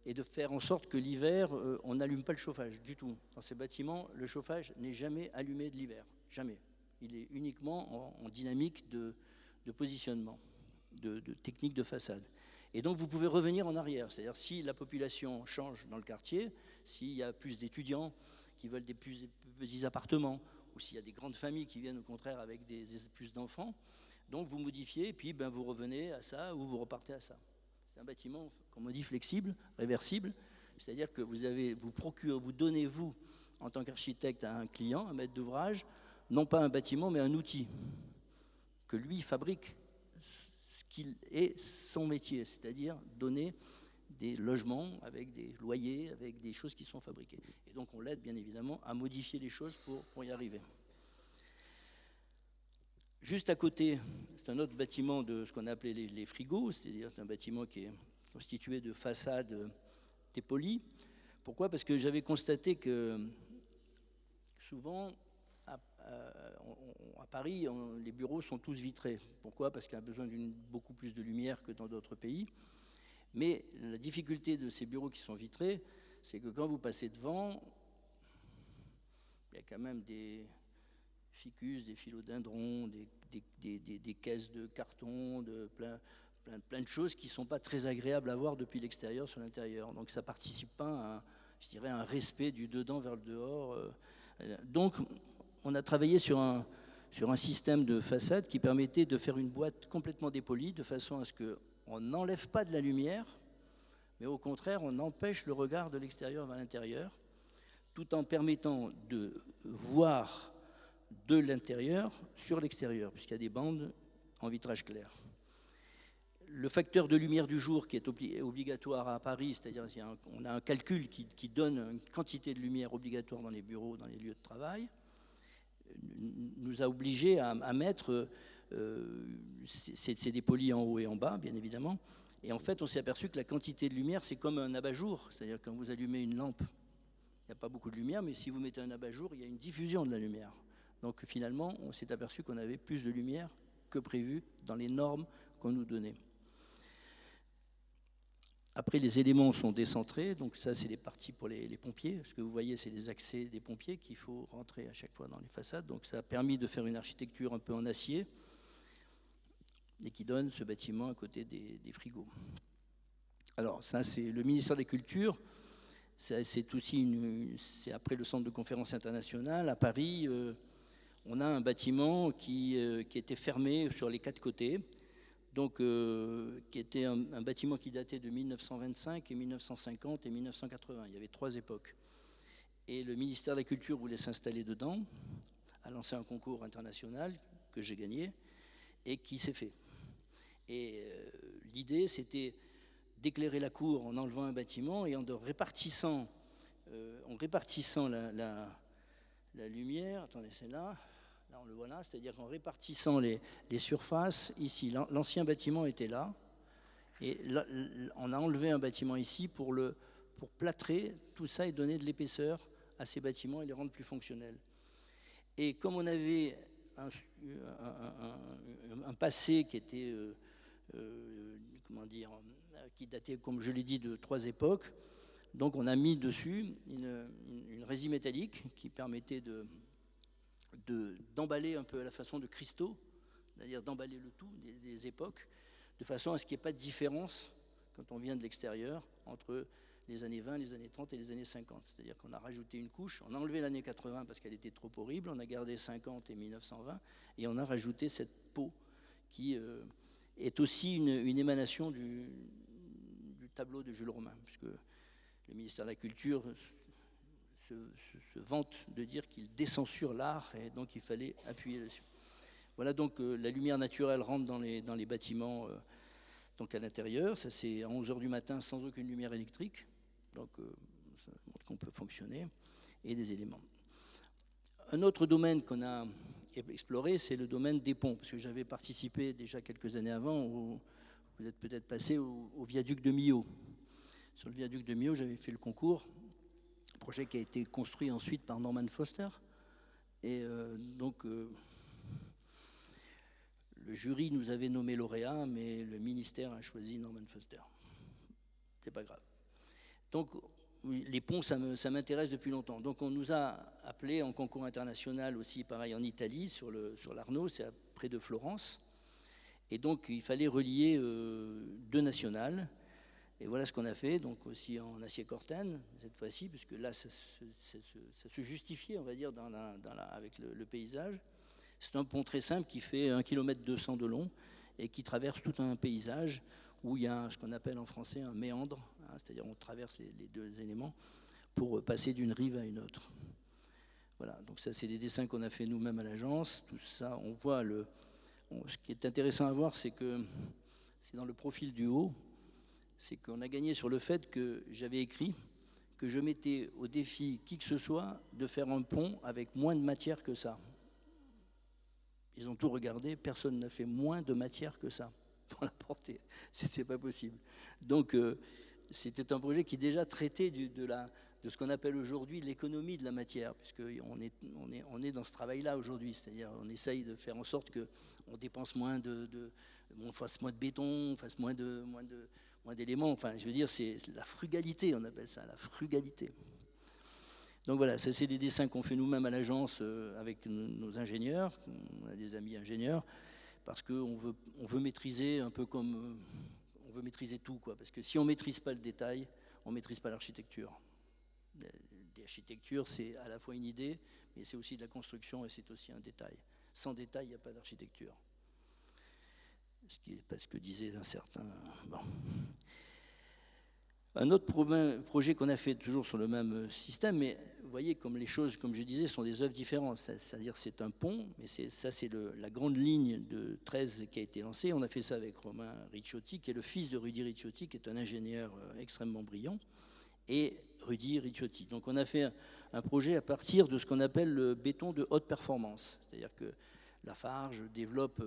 et de faire en sorte que l'hiver, on n'allume pas le chauffage du tout. Dans ces bâtiments, le chauffage n'est jamais allumé de l'hiver, jamais. Il est uniquement en dynamique de positionnement, de technique de façade. Et donc vous pouvez revenir en arrière, c'est-à-dire si la population change dans le quartier, s'il y a plus d'étudiants qui veulent des plus petits appartements, ou s'il y a des grandes familles qui viennent au contraire avec plus d'enfants, donc vous modifiez et puis vous revenez à ça ou vous repartez à ça. C'est un bâtiment, comme on dit, flexible, réversible, c'est-à-dire que vous donnez, vous, en tant qu'architecte, à un client, un maître d'ouvrage, non pas un bâtiment, mais un outil que lui fabrique, ce qu'il est son métier, c'est-à-dire donner des logements avec des loyers, avec des choses qui sont fabriquées. Et donc on l'aide bien évidemment à modifier les choses pour y arriver. Juste à côté, c'est un autre bâtiment de ce qu'on a appelé les frigos, c'est-à-dire c'est un bâtiment qui est constitué de façades dépolies. Pourquoi ? Parce que j'avais constaté que souvent, à Paris, les bureaux sont tous vitrés. Pourquoi ? Parce qu'il y a besoin beaucoup plus de lumière que dans d'autres pays. Mais la difficulté de ces bureaux qui sont vitrés, c'est que quand vous passez devant, il y a quand même des ficus, des philodendrons, des caisses de carton, plein de choses qui ne sont pas très agréables à voir depuis l'extérieur sur l'intérieur. Donc ça ne participe pas à, je dirais, un respect du dedans vers le dehors. Donc on a travaillé sur un système de façade qui permettait de faire une boîte complètement dépolie, de façon à ce qu'on n'enlève pas de la lumière, mais au contraire, on empêche le regard de l'extérieur vers l'intérieur, tout en permettant de voir de l'intérieur sur l'extérieur, puisqu'il y a des bandes en vitrage clair. Le facteur de lumière du jour qui est obligatoire à Paris, c'est-à-dire on a un calcul qui donne une quantité de lumière obligatoire dans les bureaux, dans les lieux de travail, nous a obligés à mettre ces dépolis en haut et en bas, bien évidemment. Et en fait, on s'est aperçu que la quantité de lumière, c'est comme un abat-jour, c'est-à-dire quand vous allumez une lampe, il n'y a pas beaucoup de lumière, mais si vous mettez un abat-jour, il y a une diffusion de la lumière. Donc finalement, on s'est aperçu qu'on avait plus de lumière que prévu dans les normes qu'on nous donnait. Après, les éléments sont décentrés, donc ça, c'est les parties pour les pompiers. Ce que vous voyez, c'est les accès des pompiers qu'il faut rentrer à chaque fois dans les façades. Donc ça a permis de faire une architecture un peu en acier et qui donne ce bâtiment à côté des frigos. Alors ça, c'est le ministère des Cultures. C'est aussi c'est après le centre de conférence internationale à Paris. On a un bâtiment qui était fermé sur les 4 côtés. Donc, qui était un bâtiment qui datait de 1925 et 1950 et 1980. Il y avait 3 époques. Et le ministère de la Culture voulait s'installer dedans, a lancé un concours international que j'ai gagné et qui s'est fait. Et l'idée, c'était d'éclairer la cour en enlevant un bâtiment et en répartissant la lumière. Attendez, c'est là. Là, on le voit là, c'est-à-dire qu'en répartissant les surfaces, ici, l'ancien bâtiment était là, et là, on a enlevé un bâtiment ici pour plâtrer tout ça et donner de l'épaisseur à ces bâtiments et les rendre plus fonctionnels. Et comme on avait un passé qui était, qui datait, comme je l'ai dit, de 3 époques, donc on a mis dessus une résine métallique qui permettait d'emballer un peu à la façon de cristaux c'est-à-dire d'emballer le tout des époques, de façon à ce qu'il n'y ait pas de différence, quand on vient de l'extérieur, entre les années 20, les années 30 et les années 50. C'est-à-dire qu'on a rajouté une couche, on a enlevé l'année 80 parce qu'elle était trop horrible, on a gardé 50 et 1920, et on a rajouté cette peau qui est aussi une émanation du tableau de Jules Romain, puisque le ministère de la Culture se vante de dire qu'il décensure l'art, et donc il fallait appuyer dessus. Voilà, donc la lumière naturelle rentre dans les bâtiments, donc à l'intérieur. Ça, c'est à 11h du matin sans aucune lumière électrique, donc ça montre qu'on peut fonctionner, et des éléments. Un autre domaine qu'on a exploré, c'est le domaine des ponts, parce que j'avais participé déjà quelques années avant, vous êtes peut-être passé au viaduc de Millau. Sur le viaduc de Millau, j'avais fait le concours, un projet qui a été construit ensuite par Norman Foster, et donc le jury nous avait nommé lauréat, mais le ministère a choisi Norman Foster. C'est pas grave. Donc, oui, les ponts, ça m'intéresse depuis longtemps. Donc, on nous a appelés en concours international aussi, pareil, en Italie, sur l'Arno, c'est près de Florence. Et donc, il fallait relier deux nationales. Et voilà ce qu'on a fait, donc aussi en acier corten, cette fois-ci, puisque là, ça se justifiait, on va dire, avec le paysage. C'est un pont très simple qui fait 1,2 km de long et qui traverse tout un paysage où il y a ce qu'on appelle en français un méandre, hein, c'est-à-dire on traverse les deux éléments pour passer d'une rive à une autre. Voilà, donc ça c'est des dessins qu'on a fait nous-mêmes à l'agence. Tout ça, on voit ce qui est intéressant à voir, c'est que c'est dans le profil du haut, c'est qu'on a gagné sur le fait que j'avais écrit que je mettais au défi qui que ce soit de faire un pont avec moins de matière que ça. Ils ont tout regardé, personne n'a fait moins de matière que ça pour la porter. C'était pas possible. Donc, c'était un projet qui déjà traitait de ce qu'on appelle aujourd'hui l'économie de la matière, puisqu'on est dans ce travail-là aujourd'hui. C'est-à-dire, on essaye de faire en sorte qu'on dépense moins on fasse moins de béton, on fasse moins d'éléments. Enfin, je veux dire, c'est la frugalité, on appelle ça, la frugalité. Donc voilà, ça c'est des dessins qu'on fait nous-mêmes à l'agence avec nos ingénieurs, on a des amis ingénieurs, parce qu'on veut maîtriser un peu comme on veut maîtriser tout, quoi. Parce que si on ne maîtrise pas le détail, on ne maîtrise pas l'architecture. L'architecture, c'est à la fois une idée, mais c'est aussi de la construction et c'est aussi un détail. Sans détail, il n'y a pas d'architecture. Ce qui est pas ce que disait un certain... Bon. Un autre projet qu'on a fait toujours sur le même système, mais vous voyez comme les choses, comme je disais, sont des œuvres différentes. C'est-à-dire c'est un pont, mais ça c'est la grande ligne de 13 qui a été lancée. On a fait ça avec Romain Ricciotti, qui est le fils de Rudy Ricciotti, qui est un ingénieur extrêmement brillant, et Rudy Ricciotti. Donc on a fait un projet à partir de ce qu'on appelle le béton de haute performance. C'est-à-dire que Lafarge développe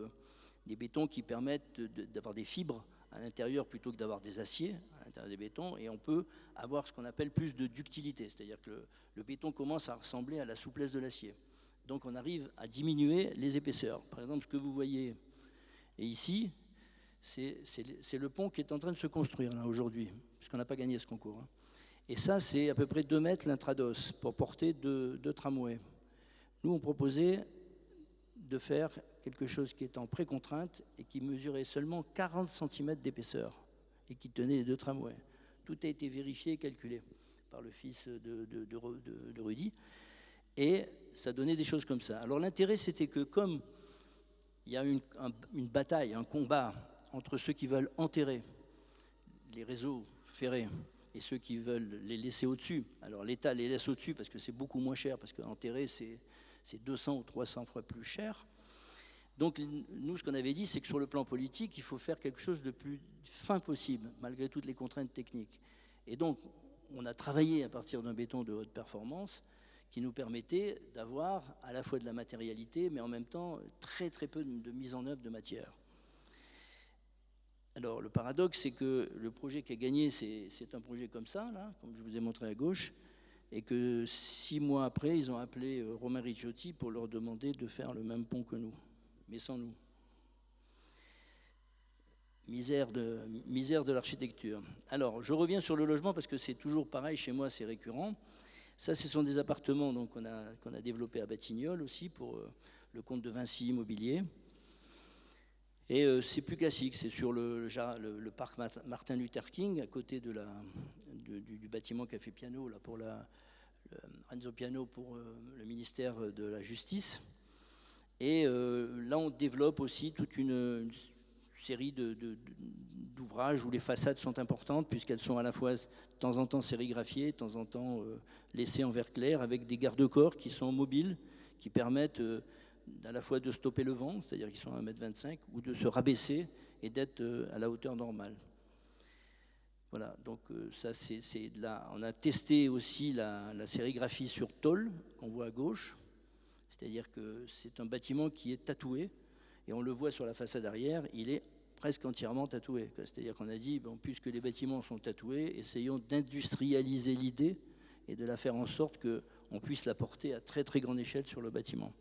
des bétons qui permettent d'avoir des fibres à l'intérieur plutôt que d'avoir des aciers à l'intérieur des bétons, et on peut avoir ce qu'on appelle plus de ductilité, c'est-à-dire que le béton commence à ressembler à la souplesse de l'acier. Donc on arrive à diminuer les épaisseurs. Par exemple, ce que vous voyez ici, c'est le pont qui est en train de se construire là aujourd'hui, puisqu'on n'a pas gagné ce concours. Hein. Et ça, c'est à peu près 2 mètres l'intrados pour porter deux tramways. Nous, on proposait de faire quelque chose qui est en pré-contrainte et qui mesurait seulement 40 cm d'épaisseur et qui tenait les 2 tramways. Tout a été vérifié et calculé par le fils de Rudy, et ça donnait des choses comme ça. Alors l'intérêt, c'était que comme il y a une bataille, un combat entre ceux qui veulent enterrer les réseaux ferrés et ceux qui veulent les laisser au-dessus, alors l'État les laisse au-dessus parce que c'est beaucoup moins cher, parce qu'enterrer, c'est 200 ou 300 fois plus cher. Donc nous, ce qu'on avait dit, c'est que sur le plan politique, il faut faire quelque chose de plus fin possible, malgré toutes les contraintes techniques. Et donc, on a travaillé à partir d'un béton de haute performance qui nous permettait d'avoir à la fois de la matérialité, mais en même temps très très peu de mise en œuvre de matière. Alors le paradoxe, c'est que le projet qui a gagné, c'est un projet comme ça, là, comme je vous ai montré à gauche, et que 6 mois après, ils ont appelé Romain Ricciotti pour leur demander de faire le même pont que nous, mais sans nous. Misère de l'architecture. Alors, je reviens sur le logement parce que c'est toujours pareil, chez moi c'est récurrent. Ça, ce sont des appartements qu'on a développés à Batignolles aussi pour le compte de Vinci Immobilier. Et c'est plus classique, c'est sur le parc Martin Luther King, à côté du bâtiment Café Piano, là, pour Renzo Piano pour le ministère de la Justice. Et là, on développe aussi toute une série d'ouvrages où les façades sont importantes, puisqu'elles sont à la fois de temps en temps sérigraphiées, de temps en temps laissées en verre clair, avec des garde-corps qui sont mobiles, qui permettent à la fois de stopper le vent, c'est-à-dire qu'ils sont à 1,25 m, ou de se rabaisser et d'être à la hauteur normale. Voilà, donc ça c'est de là. On a testé aussi la sérigraphie sur tôle, qu'on voit à gauche, c'est-à-dire que c'est un bâtiment qui est tatoué, et on le voit sur la façade arrière, il est presque entièrement tatoué. C'est-à-dire qu'on a dit, bon, puisque les bâtiments sont tatoués, essayons d'industrialiser l'idée et de la faire en sorte qu'on puisse la porter à très très grande échelle sur le bâtiment.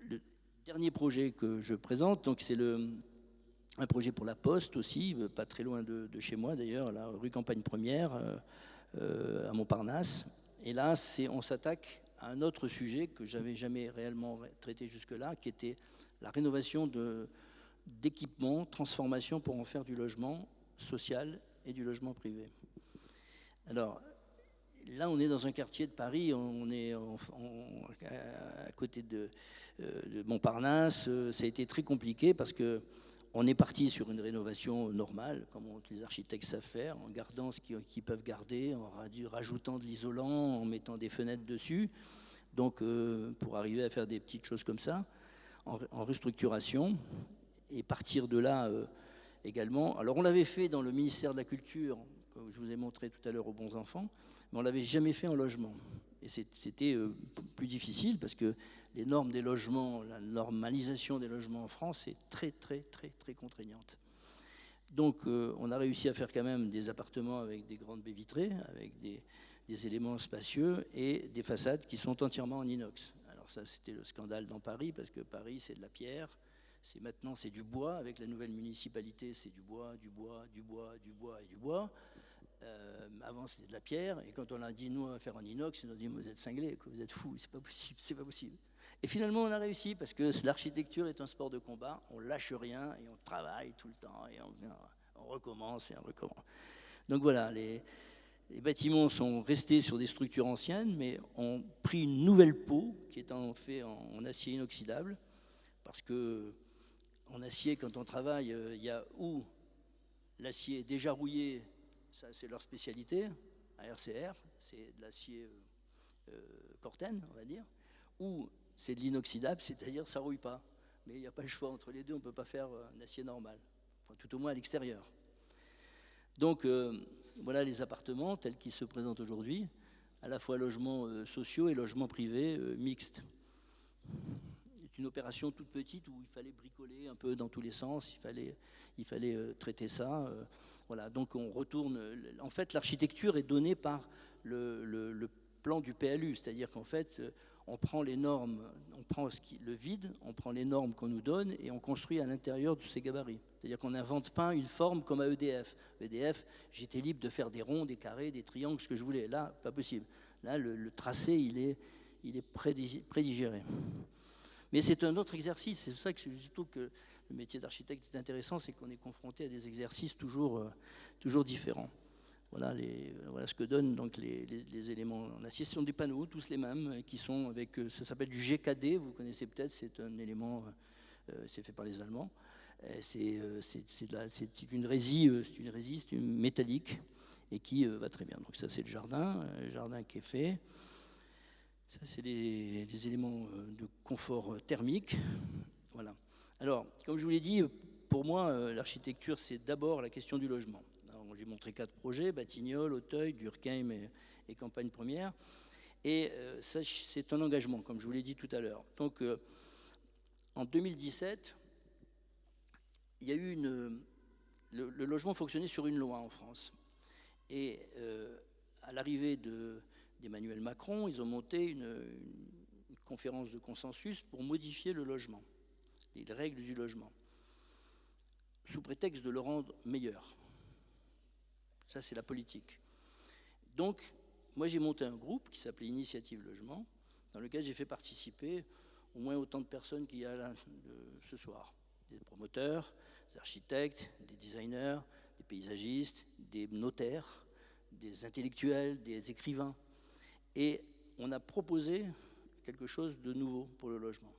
Le dernier projet que je présente, donc c'est un projet pour la Poste aussi, pas très loin de chez moi d'ailleurs, la rue Campagne Première, à Montparnasse. Et là, on s'attaque à un autre sujet que j'avais jamais réellement traité jusque-là, qui était la rénovation d'équipements, transformation pour en faire du logement social et du logement privé. Alors, là, on est dans un quartier de Paris, on est à côté de Montparnasse. Ça a été très compliqué parce qu'on est parti sur une rénovation normale, comme les architectes savent faire, en gardant ce qu'ils peuvent garder, en rajoutant de l'isolant, en mettant des fenêtres dessus. Donc, pour arriver à faire des petites choses comme ça, en restructuration, et partir de là également. Alors, on l'avait fait dans le ministère de la Culture, comme je vous ai montré tout à l'heure aux bons enfants, mais on ne l'avait jamais fait en logement. Et c'était plus difficile parce que les normes des logements, la normalisation des logements en France est très, très, très, très contraignante. Donc, on a réussi à faire quand même des appartements avec des grandes baies vitrées, avec des éléments spacieux et des façades qui sont entièrement en inox. Alors ça, c'était le scandale dans Paris, parce que Paris, c'est de la pierre. Maintenant, c'est du bois. Avec la nouvelle municipalité, c'est du bois, du bois, du bois, du bois et du bois. Avant, c'était de la pierre. Et quand on a dit, nous, on va faire en inox, ils nous ont dit, vous êtes cinglés, vous êtes fous, c'est pas possible, c'est pas possible. Et finalement, on a réussi, parce que l'architecture est un sport de combat. On lâche rien et on travaille tout le temps. Et on recommence et on recommence. Donc voilà, les bâtiments sont restés sur des structures anciennes, mais ont pris une nouvelle peau qui est en fait en acier inoxydable, parce que en acier, quand on travaille, il y a où l'acier est déjà rouillé, ça c'est leur spécialité, ARCR, c'est de l'acier Corten, on va dire, ou c'est de l'inoxydable, c'est-à-dire ça ne rouille pas. Mais il n'y a pas le choix entre les deux, on ne peut pas faire un acier normal, enfin, tout au moins à l'extérieur. Donc voilà les appartements tels qu'ils se présentent aujourd'hui, à la fois logements sociaux et logements privés mixtes. C'est une opération toute petite où il fallait bricoler un peu dans tous les sens, il fallait traiter ça. Voilà, donc on retourne. En fait, l'architecture est donnée par le plan du PLU, c'est-à-dire qu'en fait, on prend les normes, on prend le vide, on prend les normes qu'on nous donne et on construit à l'intérieur de ces gabarits. C'est-à-dire qu'on n'invente pas une forme comme à EDF. EDF, j'étais libre de faire des ronds, des carrés, des triangles, ce que je voulais. Là, pas possible. Là, le tracé, il est prédigéré. Mais c'est un autre exercice. C'est pour ça que surtout que le métier d'architecte est intéressant, c'est qu'on est confronté à des exercices toujours différents. Voilà ce que donnent donc les éléments en acier. Ce sont des panneaux, tous les mêmes, qui sont avec, ça s'appelle du GKD, vous connaissez peut-être, c'est un élément, c'est fait par les Allemands. C'est une résiste métallique et qui va très bien. Donc ça c'est le jardin qui est fait. Ça c'est des éléments de confort thermique. Voilà. Alors, comme je vous l'ai dit, pour moi, l'architecture, c'est d'abord la question du logement. J'ai montré 4 projets, Batignolles, Auteuil, Durkheim et Campagne Première. Et ça, c'est un engagement, comme je vous l'ai dit tout à l'heure. Donc, en 2017, il y a eu le logement fonctionnait sur une loi en France. Et à l'arrivée d'Emmanuel Macron, ils ont monté une conférence de consensus pour modifier le logement, les règles du logement, sous prétexte de le rendre meilleur. Ça, c'est la politique. Donc, moi, j'ai monté un groupe qui s'appelait Initiative Logement, dans lequel j'ai fait participer au moins autant de personnes qu'il y a là, ce soir. Des promoteurs, des architectes, des designers, des paysagistes, des notaires, des intellectuels, des écrivains. Et on a proposé quelque chose de nouveau pour le logement.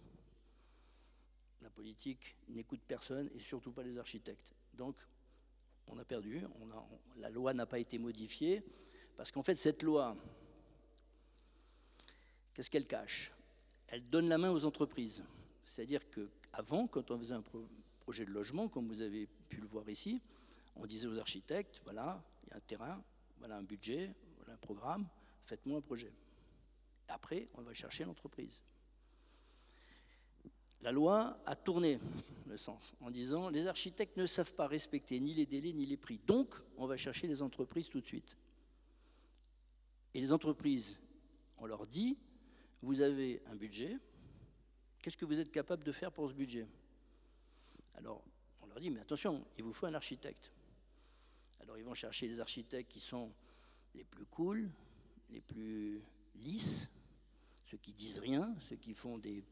La politique n'écoute personne et surtout pas les architectes. Donc, on a perdu. La loi n'a pas été modifiée parce qu'en fait, cette loi, qu'est-ce qu'elle cache? Elle donne la main aux entreprises. C'est-à-dire qu'avant, quand on faisait un projet de logement, comme vous avez pu le voir ici, on disait aux architectes, voilà, il y a un terrain, voilà un budget, voilà un programme, faites-moi un projet. Après, on va chercher l'entreprise. La loi a tourné le sens en disant les architectes ne savent pas respecter ni les délais ni les prix. Donc, on va chercher les entreprises tout de suite. Et les entreprises, on leur dit, vous avez un budget, qu'est-ce que vous êtes capable de faire pour ce budget? Alors, on leur dit, mais attention, il vous faut un architecte. Alors, ils vont chercher des architectes qui sont les plus cool, les plus lisses, ceux qui disent rien, ceux qui font des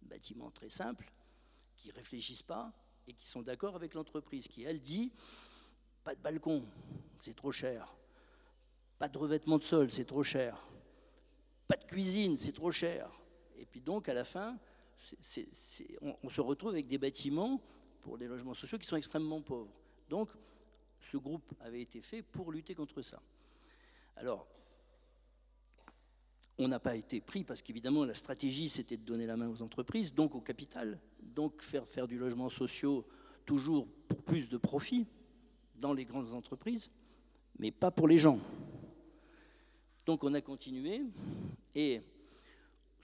bâtiments très simples, qui ne réfléchissent pas et qui sont d'accord avec l'entreprise qui, elle, dit pas de balcon, c'est trop cher. Pas de revêtement de sol, c'est trop cher. Pas de cuisine, c'est trop cher. Et puis donc, à la fin, on se retrouve avec des bâtiments pour des logements sociaux qui sont extrêmement pauvres. Donc, ce groupe avait été fait pour lutter contre ça. Alors, on n'a pas été pris parce qu'évidemment, la stratégie, c'était de donner la main aux entreprises, donc au capital, donc faire du logement social toujours pour plus de profit dans les grandes entreprises, mais pas pour les gens. Donc on a continué et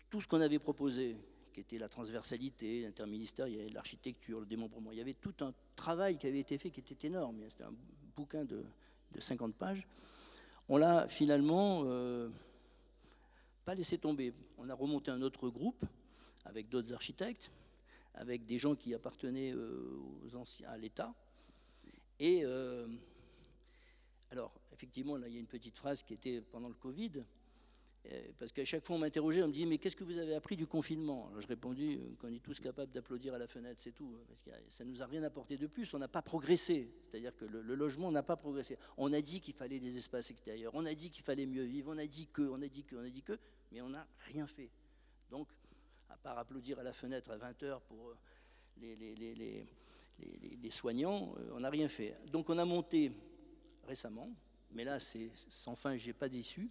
tout ce qu'on avait proposé, qui était la transversalité, l'interministériel, l'architecture, le démembrement, il y avait tout un travail qui avait été fait qui était énorme. C'était un bouquin de 50 pages. On l'a finalement pas laissé tomber. On a remonté un autre groupe avec d'autres architectes, avec des gens qui appartenaient à l'État. Et alors, effectivement, là, il y a une petite phrase qui était pendant le Covid, parce qu'à chaque fois, on m'interrogeait, on me dit, mais qu'est-ce que vous avez appris du confinement? Alors, je répondis qu'on est tous capables d'applaudir à la fenêtre, c'est tout. Parce que ça ne nous a rien apporté de plus, on n'a pas progressé. C'est-à-dire que le logement n'a pas progressé. On a dit qu'il fallait des espaces extérieurs, on a dit qu'il fallait mieux vivre, on a dit que, mais on n'a rien fait. Donc, à part applaudir à la fenêtre à 20h pour les soignants, on n'a rien fait. Donc, on a monté récemment, mais là, c'est sans fin, je n'ai pas d'issue.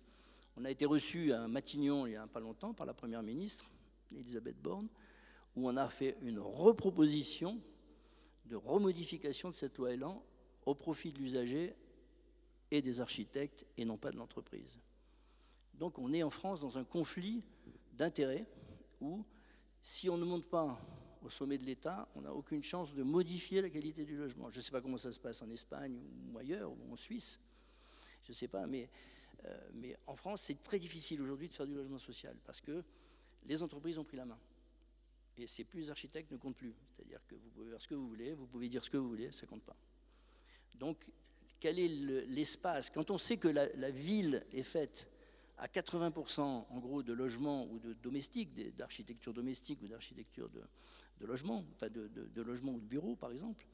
On a été reçu à Matignon il n'y a pas longtemps par la Première ministre, Elisabeth Borne, où on a fait une reproposition de remodification de cette loi Elan au profit de l'usager et des architectes et non pas de l'entreprise. Donc on est en France dans un conflit d'intérêts où si on ne monte pas au sommet de l'État, on n'a aucune chance de modifier la qualité du logement. Je ne sais pas comment ça se passe en Espagne ou ailleurs, ou en Suisse, je ne sais pas, mais en France, c'est très difficile aujourd'hui de faire du logement social parce que les entreprises ont pris la main. Et c'est plus les architectes ne comptent plus. C'est-à-dire que vous pouvez faire ce que vous voulez, vous pouvez dire ce que vous voulez, ça ne compte pas. Donc, quel est l'espace? Quand on sait que la ville est faite à 80% en gros de logements ou de domestiques, d'architecture domestique ou d'architecture de logement, enfin de logement ou de bureaux par exemple,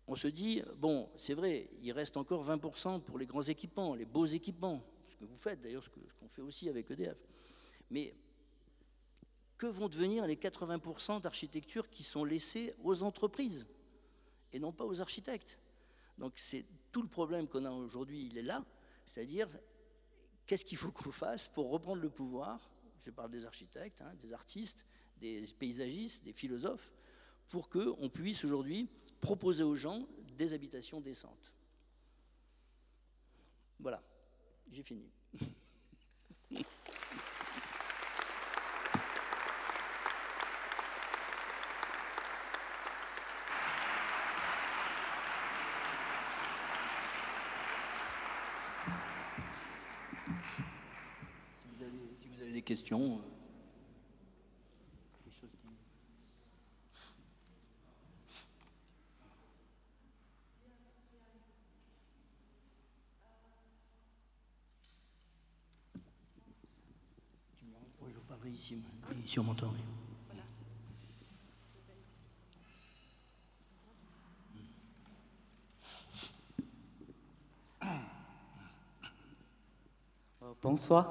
on se dit, bon, c'est vrai, il reste encore 20% pour les grands équipements, les beaux équipements, ce que vous faites d'ailleurs, ce qu'on fait aussi avec EDF. Mais que vont devenir les 80% d'architecture qui sont laissés aux entreprises et non pas aux architectes? Donc c'est tout le problème qu'on a aujourd'hui, il est là, c'est-à-dire qu'est-ce qu'il faut qu'on fasse pour reprendre le pouvoir? Je parle des architectes, des artistes, des paysagistes, des philosophes, pour qu'on puisse aujourd'hui proposer aux gens des habitations décentes. Voilà, j'ai fini. Si vous avez des questions, des choses qui... Je parlerai ici on m'entend. Oui. Voilà. Bonsoir.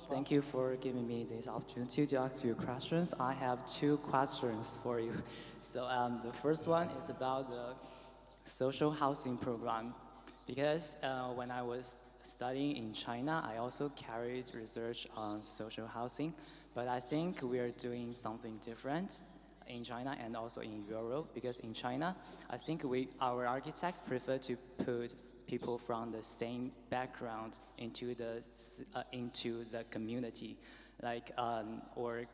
Thank you for giving me this opportunity to ask you questions. I have two questions for you. So the first one is about the social housing program. Because when I was studying in China, I also carried research on social housing. But I think we are doing something different in China and also in Europe, because in China, I think our architects prefer to put people from the same background into the community, like or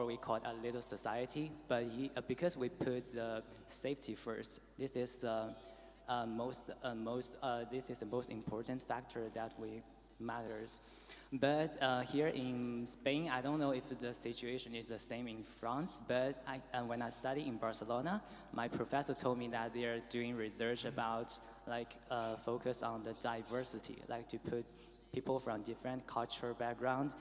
we call it a little society. But because we put the safety first, this is this is the most important factor that matters. But here in Spain, I don't know if the situation is the same in France, but when I studied in Barcelona, my professor told me that they are doing research about focus on the diversity, like to put people from different cultural background,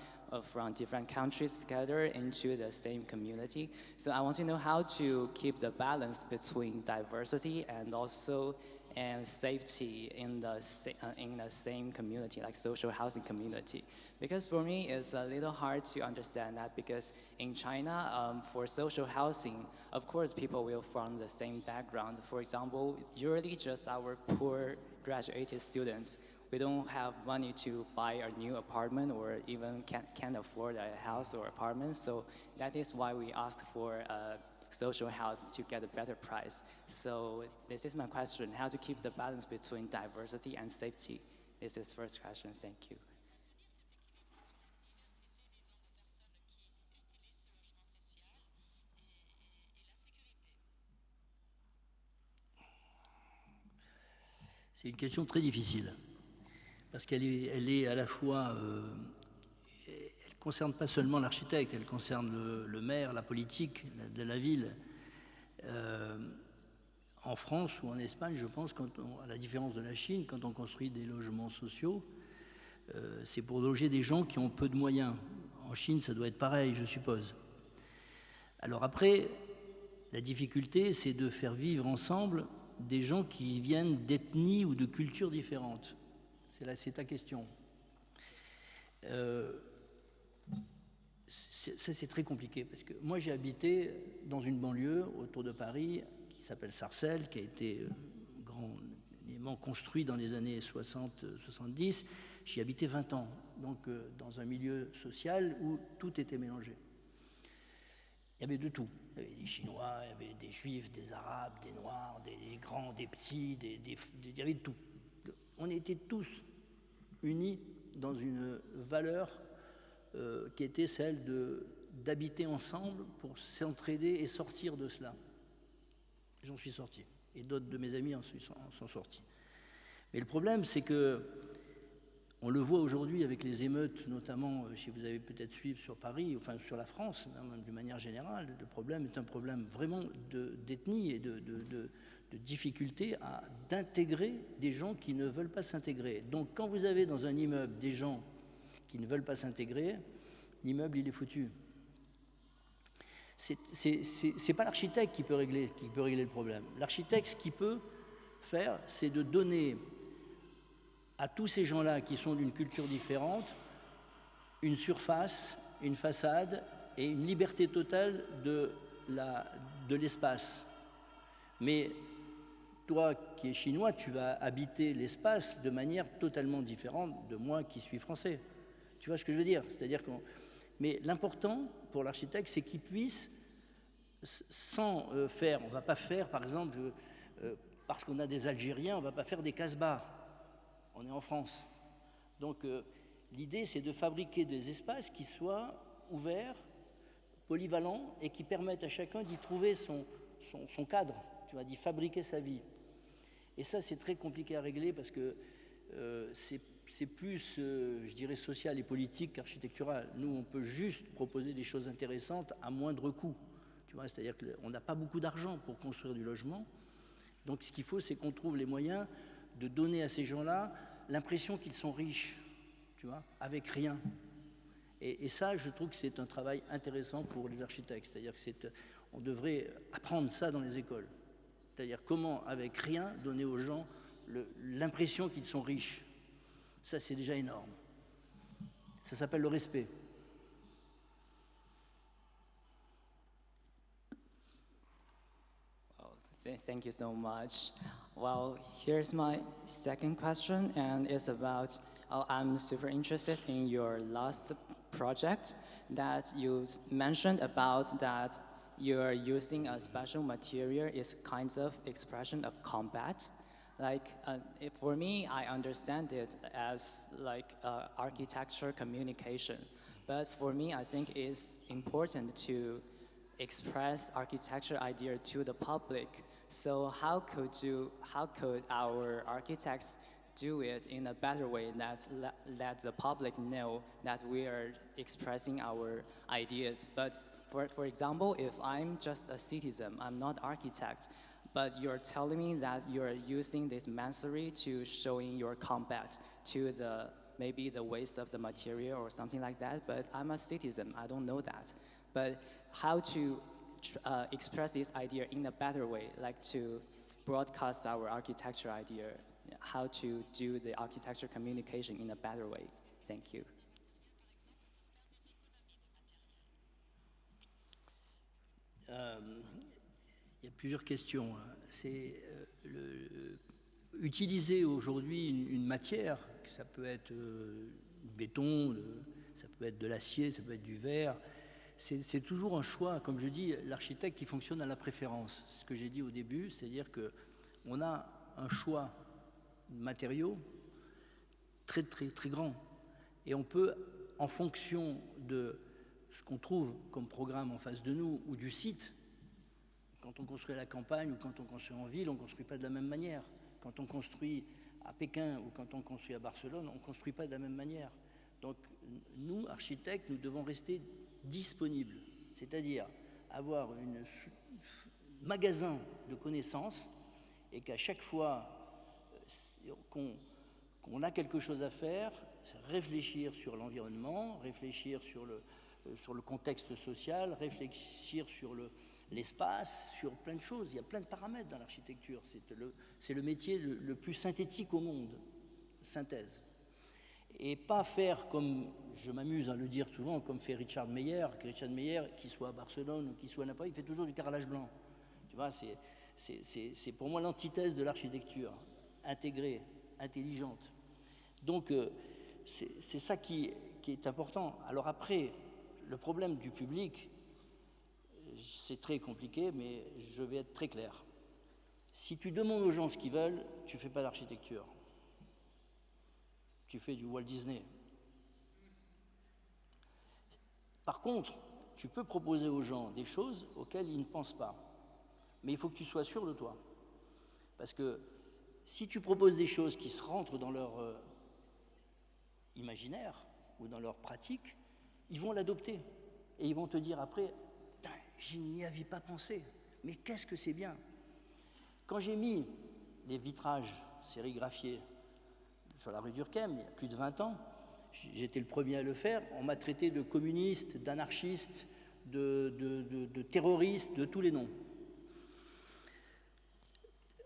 from different countries together into the same community. So I want to know how to keep the balance between diversity and safety in the same community, like social housing community. Because for me, it's a little hard to understand that, because in China, for social housing, of course, people will from the same background. For example, usually just our poor graduated students, we don't have money to buy a new apartment or even can't afford a house or apartment. So that is why we ask for a social house to get a better price. So this is my question, how to keep the balance between diversity and safety. This is first question, thank you. C'est une question très difficile, parce qu'elle est à la fois... elle ne concerne pas seulement l'architecte, elle concerne le maire, la politique de la ville. En France ou en Espagne, je pense, à la différence de la Chine, quand on construit des logements sociaux, c'est pour loger des gens qui ont peu de moyens. En Chine, ça doit être pareil, je suppose. Alors après, la difficulté, c'est de faire vivre ensemble des gens qui viennent d'ethnies ou de cultures différentes. C'est ta question. Ça, c'est très compliqué, parce que moi, j'ai habité dans une banlieue autour de Paris qui s'appelle Sarcelles, qui a été grandement construit dans les années 60-70. J'y habitais 20 ans, donc dans un milieu social où tout était mélangé. Il y avait de tout. Il y avait des Chinois, il y avait des Juifs, des Arabes, des Noirs, des grands, des petits, il y avait de tout. On était tous unis dans une valeur qui était celle d'habiter ensemble pour s'entraider et sortir de cela. J'en suis sorti. Et d'autres de mes amis en sont sortis. Mais le problème, c'est que on le voit aujourd'hui avec les émeutes, notamment, si vous avez peut-être suivi sur Paris, enfin sur la France, de manière générale, le problème est un problème vraiment d'ethnie et de difficulté d'intégrer des gens qui ne veulent pas s'intégrer. Donc quand vous avez dans un immeuble des gens qui ne veulent pas s'intégrer, l'immeuble il est foutu. C'est pas l'architecte qui peut régler le problème. L'architecte, ce qu'il peut faire, c'est de donner à tous ces gens-là qui sont d'une culture différente une surface, une façade et une liberté totale de l'espace. Mais toi qui es chinois, tu vas habiter l'espace de manière totalement différente de moi qui suis français. Tu vois ce que je veux dire? C'est-à-dire mais l'important pour l'architecte, c'est qu'il puisse, sans faire, on ne va pas faire, par exemple, parce qu'on a des Algériens, on ne va pas faire des Casbahs. On est en France. Donc l'idée, c'est de fabriquer des espaces qui soient ouverts, polyvalents, et qui permettent à chacun d'y trouver son cadre, tu vois, d'y fabriquer sa vie. Et ça, c'est très compliqué à régler parce que c'est plus, je dirais, social et politique qu'architectural. Nous, on peut juste proposer des choses intéressantes à moindre coût. Tu vois, c'est-à-dire qu'on n'a pas beaucoup d'argent pour construire du logement. Donc ce qu'il faut, c'est qu'on trouve les moyens de donner à ces gens-là l'impression qu'ils sont riches, tu vois, avec rien. Et ça, je trouve que c'est un travail intéressant pour les architectes. C'est-à-dire qu'on devrait apprendre ça dans les écoles. C'est-à-dire comment, avec rien, donner aux gens l'impression qu'ils sont riches. Ça, c'est déjà énorme. Ça s'appelle le respect. Thank you so much. Well, here's my second question, and it's about, I'm super interested in your last project that you mentioned about that you're using a special material is kind of expression of combat. Like, for me, I understand it as like architecture communication. But for me, I think it's important to express architecture idea to the public. So how could our architects do it in a better way that let the public know that we are expressing our ideas? But for example, if I'm just a citizen, I'm not architect, but you're telling me that you're using this masonry to showing your combat to the maybe the waste of the material or something like that, but I'm a citizen, I don't know that. But how to express this idea in a better way, like to broadcast our architecture idea, how to do the architecture communication in a better way. Thank you. Il y a plusieurs questions. C'est utiliser aujourd'hui une matière, ça peut être du béton, ça peut être de l'acier, ça peut être du verre. C'est toujours un choix, comme je dis, l'architecte qui fonctionne à la préférence. C'est ce que j'ai dit au début, c'est-à-dire qu'on a un choix de matériaux très, très, très grand. Et on peut, en fonction de ce qu'on trouve comme programme en face de nous ou du site, quand on construit à la campagne ou quand on construit en ville, on ne construit pas de la même manière. Quand on construit à Pékin ou quand on construit à Barcelone, on ne construit pas de la même manière. Donc nous, architectes, nous devons rester disponibles, c'est-à-dire avoir un magasin de connaissances et qu'à chaque fois qu'on a quelque chose à faire, réfléchir sur l'environnement, réfléchir sur le contexte social, réfléchir sur l'espace, sur plein de choses. Il y a plein de paramètres dans l'architecture. C'est le métier le plus synthétique au monde, synthèse. Et pas faire comme, je m'amuse à le dire souvent, comme fait Richard Meyer, qu'il soit à Barcelone ou qu'il soit à Naples, il fait toujours du carrelage blanc. Tu vois, c'est pour moi l'antithèse de l'architecture, intégrée, intelligente. Donc, c'est ça qui est important. Alors après, le problème du public, c'est très compliqué, mais je vais être très clair. Si tu demandes aux gens ce qu'ils veulent, tu ne fais pas d'architecture. Tu fais du Walt Disney. Par contre, tu peux proposer aux gens des choses auxquelles ils ne pensent pas. Mais il faut que tu sois sûr de toi. Parce que si tu proposes des choses qui se rentrent dans leur imaginaire ou dans leur pratique, ils vont l'adopter. Et ils vont te dire après, je n'y avais pas pensé, mais qu'est-ce que c'est bien. Quand j'ai mis les vitrages sérigraphiés sur la rue Durkheim, il y a plus de 20 ans, j'étais le premier à le faire, on m'a traité de communiste, d'anarchiste, de terroriste, de tous les noms.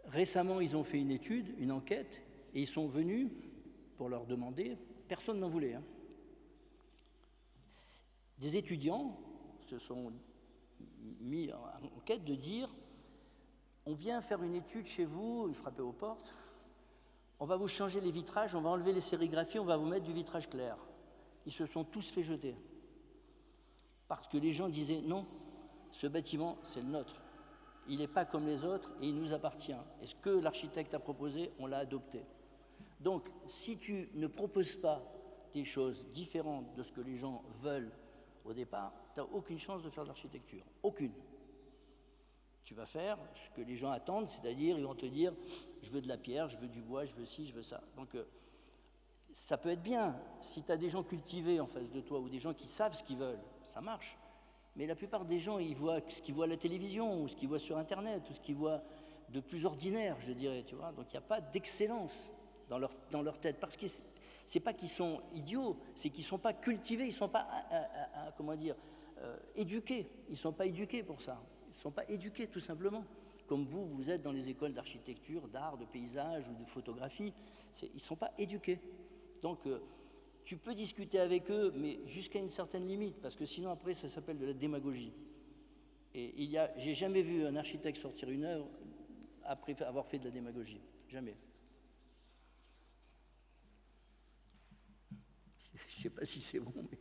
Récemment, ils ont fait une étude, une enquête, et ils sont venus pour leur demander, personne n'en voulait. Des étudiants se sont mis en quête de dire, on vient faire une étude chez vous, ils frappaient aux portes, on va vous changer les vitrages, on va enlever les sérigraphies, on va vous mettre du vitrage clair. Ils se sont tous fait jeter. Parce que les gens disaient, non, ce bâtiment, c'est le nôtre. Il n'est pas comme les autres et il nous appartient. Et ce que l'architecte a proposé, on l'a adopté. Donc, si tu ne proposes pas des choses différentes de ce que les gens veulent au départ, tu n'as aucune chance de faire de l'architecture. Aucune. Tu vas faire ce que les gens attendent, c'est-à-dire ils vont te dire je veux de la pierre, je veux du bois, je veux ci, je veux ça. Donc ça peut être bien si tu as des gens cultivés en face de toi ou des gens qui savent ce qu'ils veulent, ça marche. Mais la plupart des gens, ils voient ce qu'ils voient à la télévision ou ce qu'ils voient sur Internet ou ce qu'ils voient de plus ordinaire, je dirais, tu vois. Donc il n'y a pas d'excellence dans leur tête parce que c'est pas qu'ils sont idiots, c'est qu'ils ne sont pas cultivés, ils ne sont pas éduqués. Ils ne sont pas éduqués pour ça. Ils ne sont pas éduqués tout simplement. Comme vous êtes dans les écoles d'architecture, d'art, de paysage ou de photographie, ils ne sont pas éduqués. Donc, tu peux discuter avec eux, mais jusqu'à une certaine limite, parce que sinon, après, ça s'appelle de la démagogie. Et j'ai jamais vu un architecte sortir une œuvre après avoir fait de la démagogie. Jamais. Je ne sais pas si c'est bon, mais...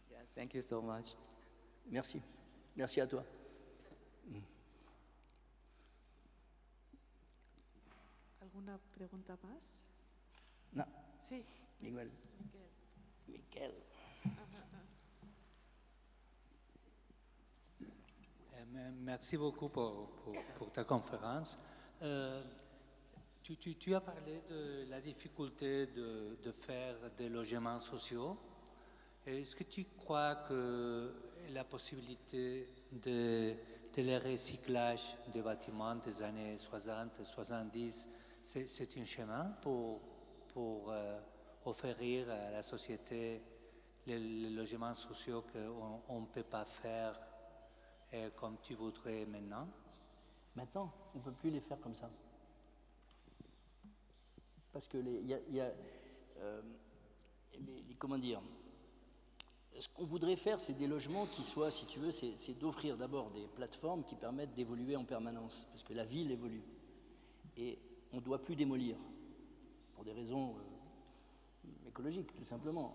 Yeah, thank you so much. Merci. Merci à toi. ¿Alguna pregunta más? Non. Sí. Miguel. Michael. Merci beaucoup pour ta conférence. Tu as parlé de la difficulté de faire des logements sociaux. Est-ce que tu crois que la possibilité de le recyclage des bâtiments des années 60, 70, c'est un chemin pour offrir à la société les logements sociaux qu'on ne peut pas faire comme tu voudrais maintenant? Maintenant, on ne peut plus les faire comme ça. Parce que comment dire, ce qu'on voudrait faire, c'est des logements qui soient, si tu veux, c'est d'offrir d'abord des plateformes qui permettent d'évoluer en permanence, parce que la ville évolue. Et on ne doit plus démolir, pour des raisons écologiques, tout simplement.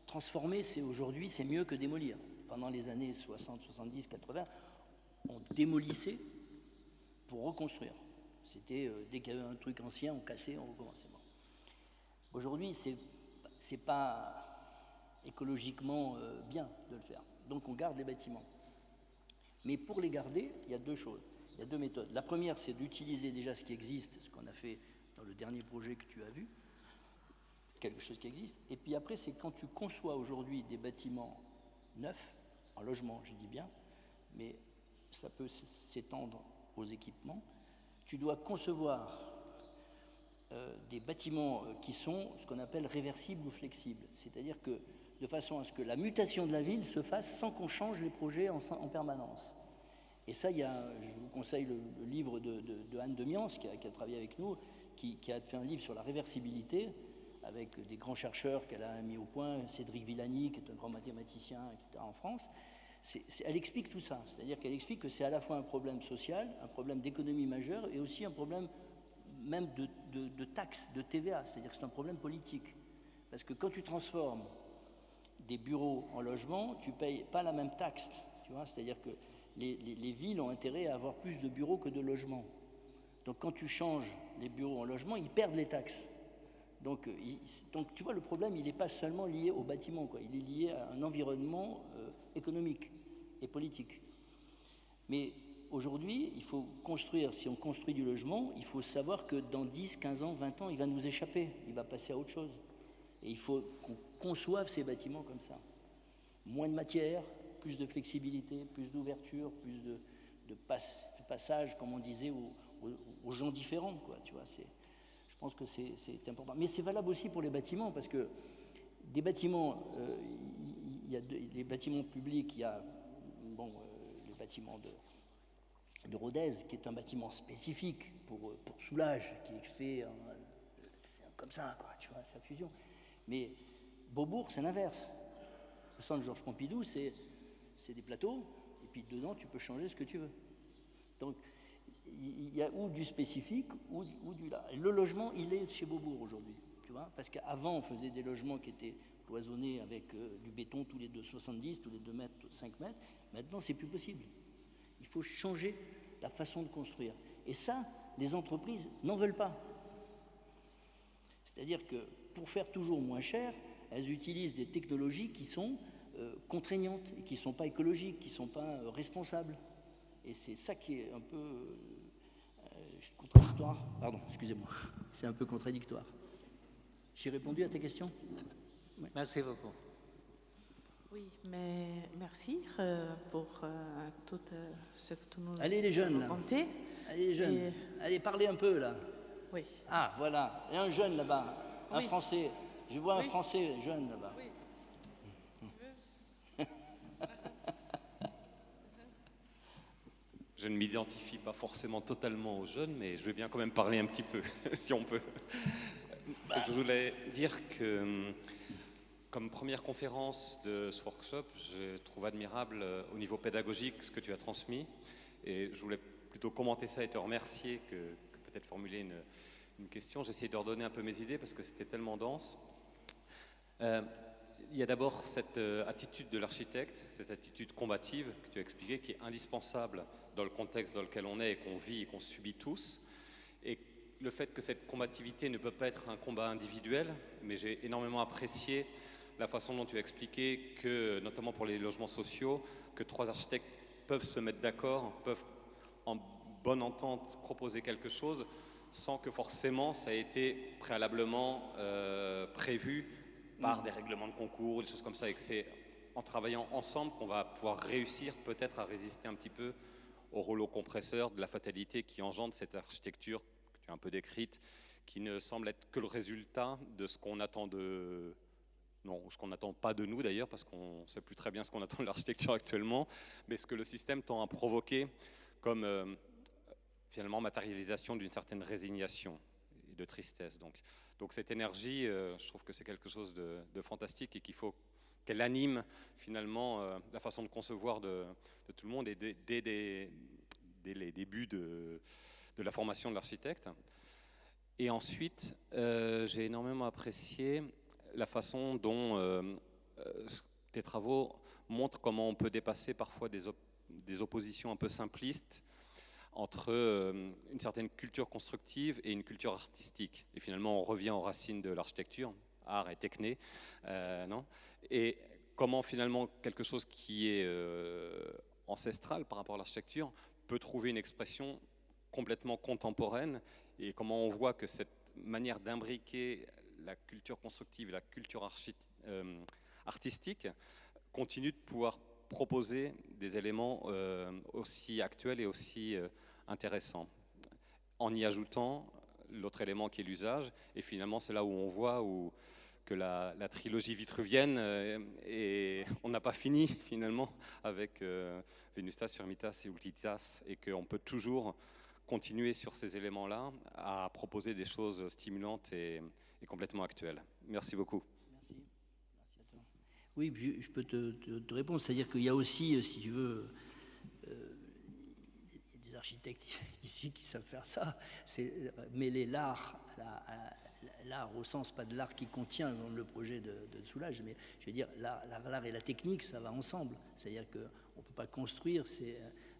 Transformer, aujourd'hui, c'est mieux que démolir. Pendant les années 60, 70, 80, on démolissait pour reconstruire. C'était, dès qu'il y avait un truc ancien, on cassait, on recommençait. Bon. Aujourd'hui, c'est pas écologiquement bien de le faire. Donc on garde les bâtiments. Mais pour les garder, il y a deux choses, il y a deux méthodes. La première, c'est d'utiliser déjà ce qui existe, ce qu'on a fait dans le dernier projet que tu as vu, quelque chose qui existe. Et puis après, c'est quand tu conçois aujourd'hui des bâtiments neufs, en logement, je dis bien, mais ça peut s'étendre aux équipements, tu dois concevoir des bâtiments qui sont ce qu'on appelle réversibles ou flexibles. C'est-à-dire que de façon à ce que la mutation de la ville se fasse sans qu'on change les projets en permanence. Et ça, je vous conseille le livre de Anne Demians, qui a travaillé avec nous, qui a fait un livre sur la réversibilité, avec des grands chercheurs qu'elle a mis au point, Cédric Villani, qui est un grand mathématicien, etc., en France. Elle explique tout ça, c'est-à-dire qu'elle explique que c'est à la fois un problème social, un problème d'économie majeure, et aussi un problème même de taxes, de TVA, c'est-à-dire que c'est un problème politique. Parce que quand tu transformes des bureaux en logements, tu ne payes pas la même taxe, tu vois, c'est-à-dire que les villes ont intérêt à avoir plus de bureaux que de logements. Donc quand tu changes les bureaux en logements, ils perdent les taxes. Donc tu vois, le problème, il n'est pas seulement lié au bâtiment, quoi. Il est lié à un environnement économique et politique. Mais aujourd'hui, il faut construire, si on construit du logement, il faut savoir que dans 10, 15 ans, 20 ans, il va nous échapper, il va passer à autre chose. Et il faut qu'on conçoive ces bâtiments comme ça. Moins de matière, plus de flexibilité, plus d'ouverture, plus de passage, comme on disait, aux gens différents, quoi, tu vois, je pense que c'est important. Mais c'est valable aussi pour les bâtiments, parce que des bâtiments, il y a les bâtiments publics, il y a le bâtiment de Rodez, qui est un bâtiment spécifique pour Soulages, qui est fait comme ça, quoi, tu vois, sa fusion. Mais Beaubourg, c'est l'inverse. Le centre Georges Pompidou, c'est des plateaux, et puis dedans, tu peux changer ce que tu veux. Donc, il y a ou du spécifique ou du là. Et le logement, il est chez Beaubourg aujourd'hui, tu vois, parce qu'avant, on faisait des logements qui étaient cloisonnés avec du béton tous les 2,70, tous les 2 mètres, 5 mètres. Maintenant, c'est plus possible. Il faut changer la façon de construire. Et ça, les entreprises n'en veulent pas. C'est-à-dire que pour faire toujours moins cher, elles utilisent des technologies qui sont contraignantes, et qui ne sont pas écologiques, qui ne sont pas responsables. Et c'est ça qui est un peu contradictoire. Pardon, excusez-moi. C'est un peu contradictoire. J'ai répondu à tes questions? Oui. Merci beaucoup. Oui, mais merci pour tout ce que tu nous as Allez les jeunes, raconté. Là. Allez les jeunes, allez parler un peu là. Oui. Ah, voilà, il y a un jeune là-bas, un Français. Je vois un Français jeune là-bas. Oui. je ne m'identifie pas forcément totalement aux jeunes, mais je vais bien quand même parler un petit peu, si on peut. Je voulais dire que, comme première conférence de ce workshop, je trouve admirable au niveau pédagogique ce que tu as transmis. Et je voulais plutôt commenter ça et te remercier que peut-être formuler une question. J'ai essayé de redonner un peu mes idées parce que c'était tellement dense. Il y a d'abord cette attitude de l'architecte, cette attitude combative que tu as expliquée, qui est indispensable dans le contexte dans lequel on est et qu'on vit et qu'on subit tous. Et le fait que cette combativité ne peut pas être un combat individuel, mais j'ai énormément apprécié la façon dont tu as expliqué que, notamment pour les logements sociaux, que 3 architectes peuvent se mettre d'accord, peuvent en bonne entente proposer quelque chose sans que forcément ça ait été préalablement prévu par des règlements de concours, des choses comme ça, et que c'est en travaillant ensemble qu'on va pouvoir réussir peut-être à résister un petit peu au rouleau compresseur de la fatalité qui engendre cette architecture que tu as un peu décrite, qui ne semble être que le résultat de ce qu'on attend de... Non, ce qu'on n'attend pas de nous d'ailleurs, parce qu'on ne sait plus très bien ce qu'on attend de l'architecture actuellement, mais ce que le système tend à provoquer comme finalement matérialisation d'une certaine résignation et de tristesse. Donc cette énergie, je trouve que c'est quelque chose de fantastique et qu'il faut qu'elle anime finalement la façon de concevoir de tout le monde et dès les débuts de la formation de l'architecte. Et ensuite, j'ai énormément apprécié la façon dont tes travaux montrent comment on peut dépasser parfois des oppositions un peu simplistes entre une certaine culture constructive et une culture artistique. Et finalement, on revient aux racines de l'architecture, art et techné, non ? Et comment finalement quelque chose qui est ancestral par rapport à l'architecture peut trouver une expression complètement contemporaine, et comment on voit que cette manière d'imbriquer la culture constructive et la culture artistique continue de pouvoir proposer des éléments aussi actuels et aussi intéressants, en y ajoutant l'autre élément qui est l'usage. Et finalement, c'est là où on voit que la trilogie vitruvienne, et on n'a pas fini finalement avec Venustas, Firmitas et Ultitas, et qu'on peut toujours continuer sur ces éléments-là à proposer des choses stimulantes et complètement actuelles. Merci beaucoup. Merci. Merci à toi. Oui, je peux te répondre. C'est-à-dire qu'il y a aussi, si tu veux, des architectes ici qui savent faire ça, c'est mêler l'art au sens, pas de l'art qui contient le projet de Soulages, mais je veux dire, l'art et la technique, ça va ensemble. C'est-à-dire qu'on ne peut pas construire,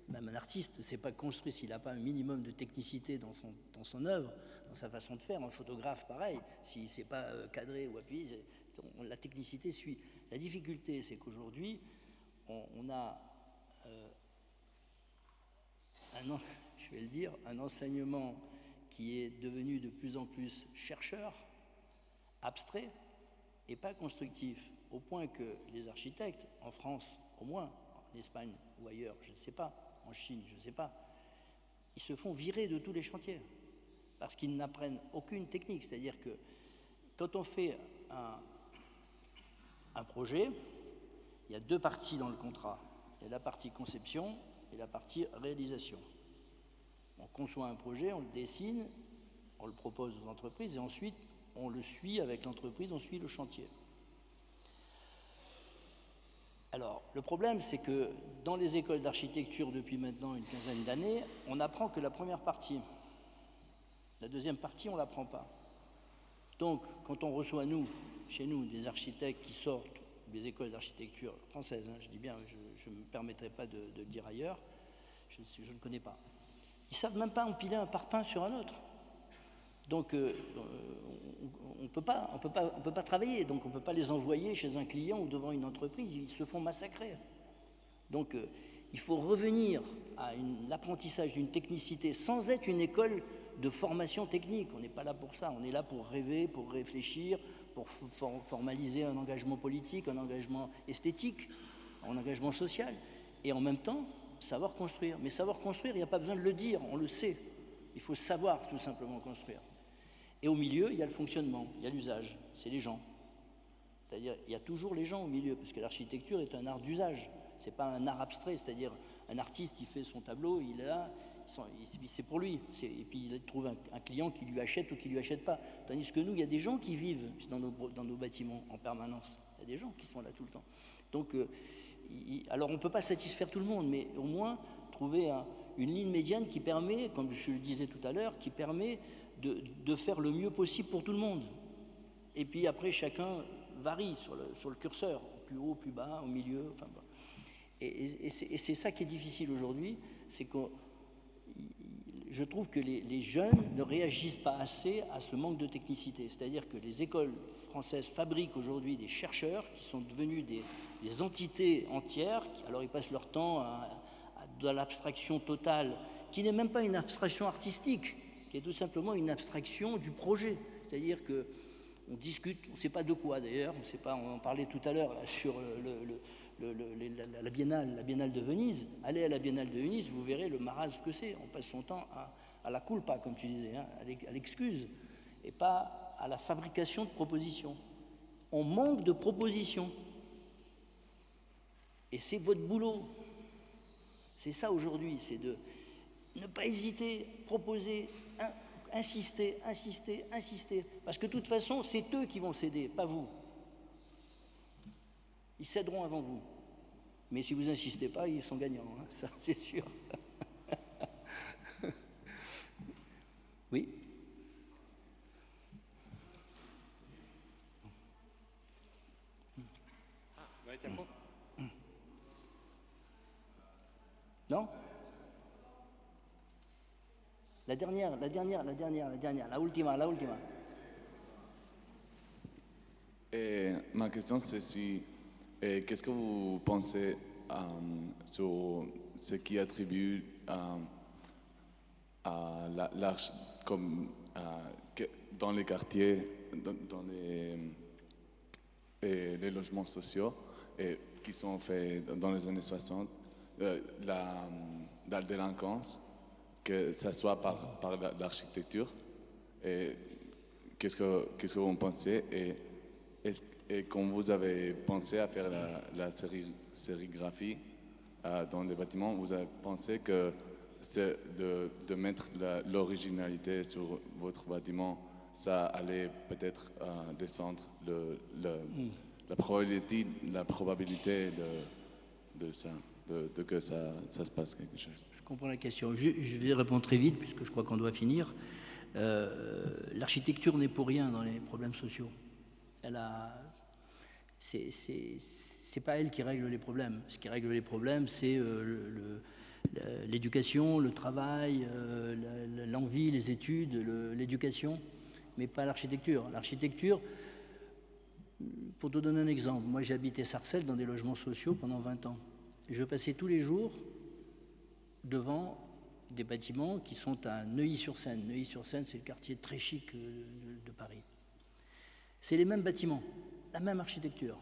même un artiste ne sait pas construire s'il n'a pas un minimum de technicité dans son œuvre, dans sa façon de faire. Un photographe, pareil, s'il ne sait pas cadrer ou appuyer, la technicité suit. La difficulté, c'est qu'aujourd'hui, on a je vais le dire, un enseignement qui est devenu de plus en plus chercheur, abstrait et pas constructif, au point que les architectes, en France au moins, en Espagne ou ailleurs, je ne sais pas, en Chine, je ne sais pas, ils se font virer de tous les chantiers parce qu'ils n'apprennent aucune technique. C'est-à-dire que quand on fait un projet, il y a 2 parties dans le contrat. Il y a la partie conception et la partie réalisation. On conçoit un projet, on le dessine, on le propose aux entreprises et ensuite on le suit avec l'entreprise, on suit le chantier. Alors, le problème, c'est que dans les écoles d'architecture depuis maintenant une quinzaine d'années, on n'apprend que la première partie. La deuxième partie, on ne l'apprend pas. Donc, quand on reçoit, chez nous, des architectes qui sortent des écoles d'architecture françaises, je dis bien, je ne me permettrai pas de le dire ailleurs, je ne connais pas. Ils ne savent même pas empiler un parpaing sur un autre. Donc, on ne peut pas travailler, donc on ne peut pas les envoyer chez un client ou devant une entreprise, ils se font massacrer. Donc, il faut revenir à l'apprentissage d'une technicité sans être une école de formation technique. On n'est pas là pour ça, on est là pour rêver, pour réfléchir, pour formaliser un engagement politique, un engagement esthétique, un engagement social, et en même temps, savoir construire. Mais savoir construire, il n'y a pas besoin de le dire, on le sait. Il faut savoir tout simplement construire. Et au milieu, il y a le fonctionnement, il y a l'usage, c'est les gens. C'est-à-dire, il y a toujours les gens au milieu, parce que l'architecture est un art d'usage. C'est pas un art abstrait, c'est-à-dire un artiste, il fait son tableau, il est là, c'est pour lui. Et puis il trouve un client qui lui achète ou qui lui achète pas. Tandis que nous, il y a des gens qui vivent dans nos bâtiments en permanence. Il y a des gens qui sont là tout le temps. Donc, alors on ne peut pas satisfaire tout le monde, mais au moins trouver une ligne médiane qui permet, comme je le disais tout à l'heure, qui permet de faire le mieux possible pour tout le monde. Et puis après, chacun varie sur le curseur, plus haut, plus bas, au milieu. Enfin, bon. Et c'est ça qui est difficile aujourd'hui, c'est que je trouve que les jeunes ne réagissent pas assez à ce manque de technicité. C'est-à-dire que les écoles françaises fabriquent aujourd'hui des chercheurs qui sont devenus des entités entières. Alors ils passent leur temps à de l'abstraction totale, qui n'est même pas une abstraction artistique, qui est tout simplement une abstraction du projet. C'est-à-dire qu'on discute, on ne sait pas de quoi d'ailleurs, on sait pas, on en parlait tout à l'heure sur la Biennale de Venise. Allez à la Biennale de Venise, vous verrez le marasme que c'est. On passe son temps à la culpa, comme tu disais, hein, à l'excuse, et pas à la fabrication de propositions. On manque de propositions. Et c'est votre boulot. C'est ça aujourd'hui, c'est de ne pas hésiter, proposer, insister. Parce que de toute façon, c'est eux qui vont céder, pas vous. Ils céderont avant vous. Mais si vous n'insistez pas, ils sont gagnants, hein, ça c'est sûr. Oui. Non? La dernière, la ultima. Et ma question c'est qu'est-ce que vous pensez sur ce qui attribue à l'art comme dans les quartiers, dans les logements sociaux et qui sont faits dans les années 60, la délinquance, que ça soit par l'architecture. Et qu'est-ce que vous en pensez et quand vous avez pensé à faire la sérigraphie dans des bâtiments, vous avez pensé que c'est de mettre l'originalité sur votre bâtiment, ça allait peut-être descendre la probabilité de ça, de que ça se passe quelque chose. Je comprends la question. Je vais répondre très vite puisque je crois qu'on doit finir. L'architecture n'est pour rien dans les problèmes sociaux. C'est pas elle qui règle les problèmes. Ce qui règle les problèmes, c'est l'éducation, le travail, l'envie, les études, l'éducation, mais pas l'architecture. L'architecture, pour te donner un exemple, moi j'ai habité Sarcelles dans des logements sociaux pendant 20 ans. Je passais tous les jours devant des bâtiments qui sont à Neuilly-sur-Seine. Neuilly-sur-Seine, c'est le quartier très chic de Paris. C'est les mêmes bâtiments, la même architecture.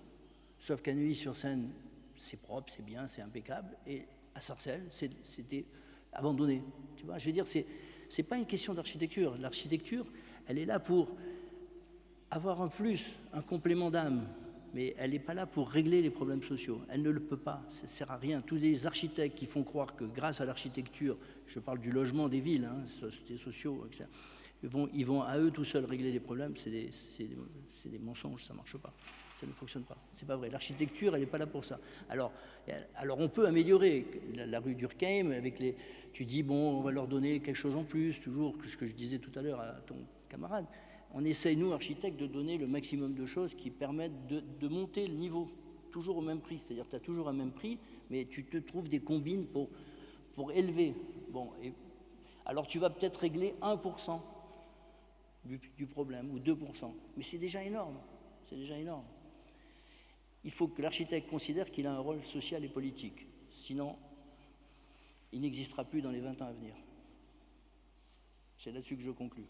Sauf qu'à Neuilly-sur-Seine, c'est propre, c'est bien, c'est impeccable. Et à Sarcelles, c'était abandonné. Tu vois, je veux dire, c'est pas une question d'architecture. L'architecture, elle est là pour avoir un plus, un complément d'âme. Mais elle n'est pas là pour régler les problèmes sociaux. Elle ne le peut pas, ça ne sert à rien. Tous les architectes qui font croire que grâce à l'architecture, je parle du logement des villes, hein, des sociaux, etc., ils vont à eux tout seuls régler les problèmes, c'est des mensonges, ça ne marche pas, ça ne fonctionne pas. C'est pas vrai, l'architecture, elle n'est pas là pour ça. Alors on peut améliorer la rue Durkheim, tu dis, bon, on va leur donner quelque chose en plus, toujours ce que je disais tout à l'heure à ton camarade. On essaye, nous, architectes, de donner le maximum de choses qui permettent de monter le niveau, toujours au même prix. C'est-à-dire que tu as toujours un même prix, mais tu te trouves des combines pour élever. Bon, alors tu vas peut-être régler 1% du problème, ou 2%. Mais c'est déjà énorme. C'est déjà énorme. Il faut que l'architecte considère qu'il a un rôle social et politique. Sinon, il n'existera plus dans les 20 ans à venir. C'est là-dessus que je conclus.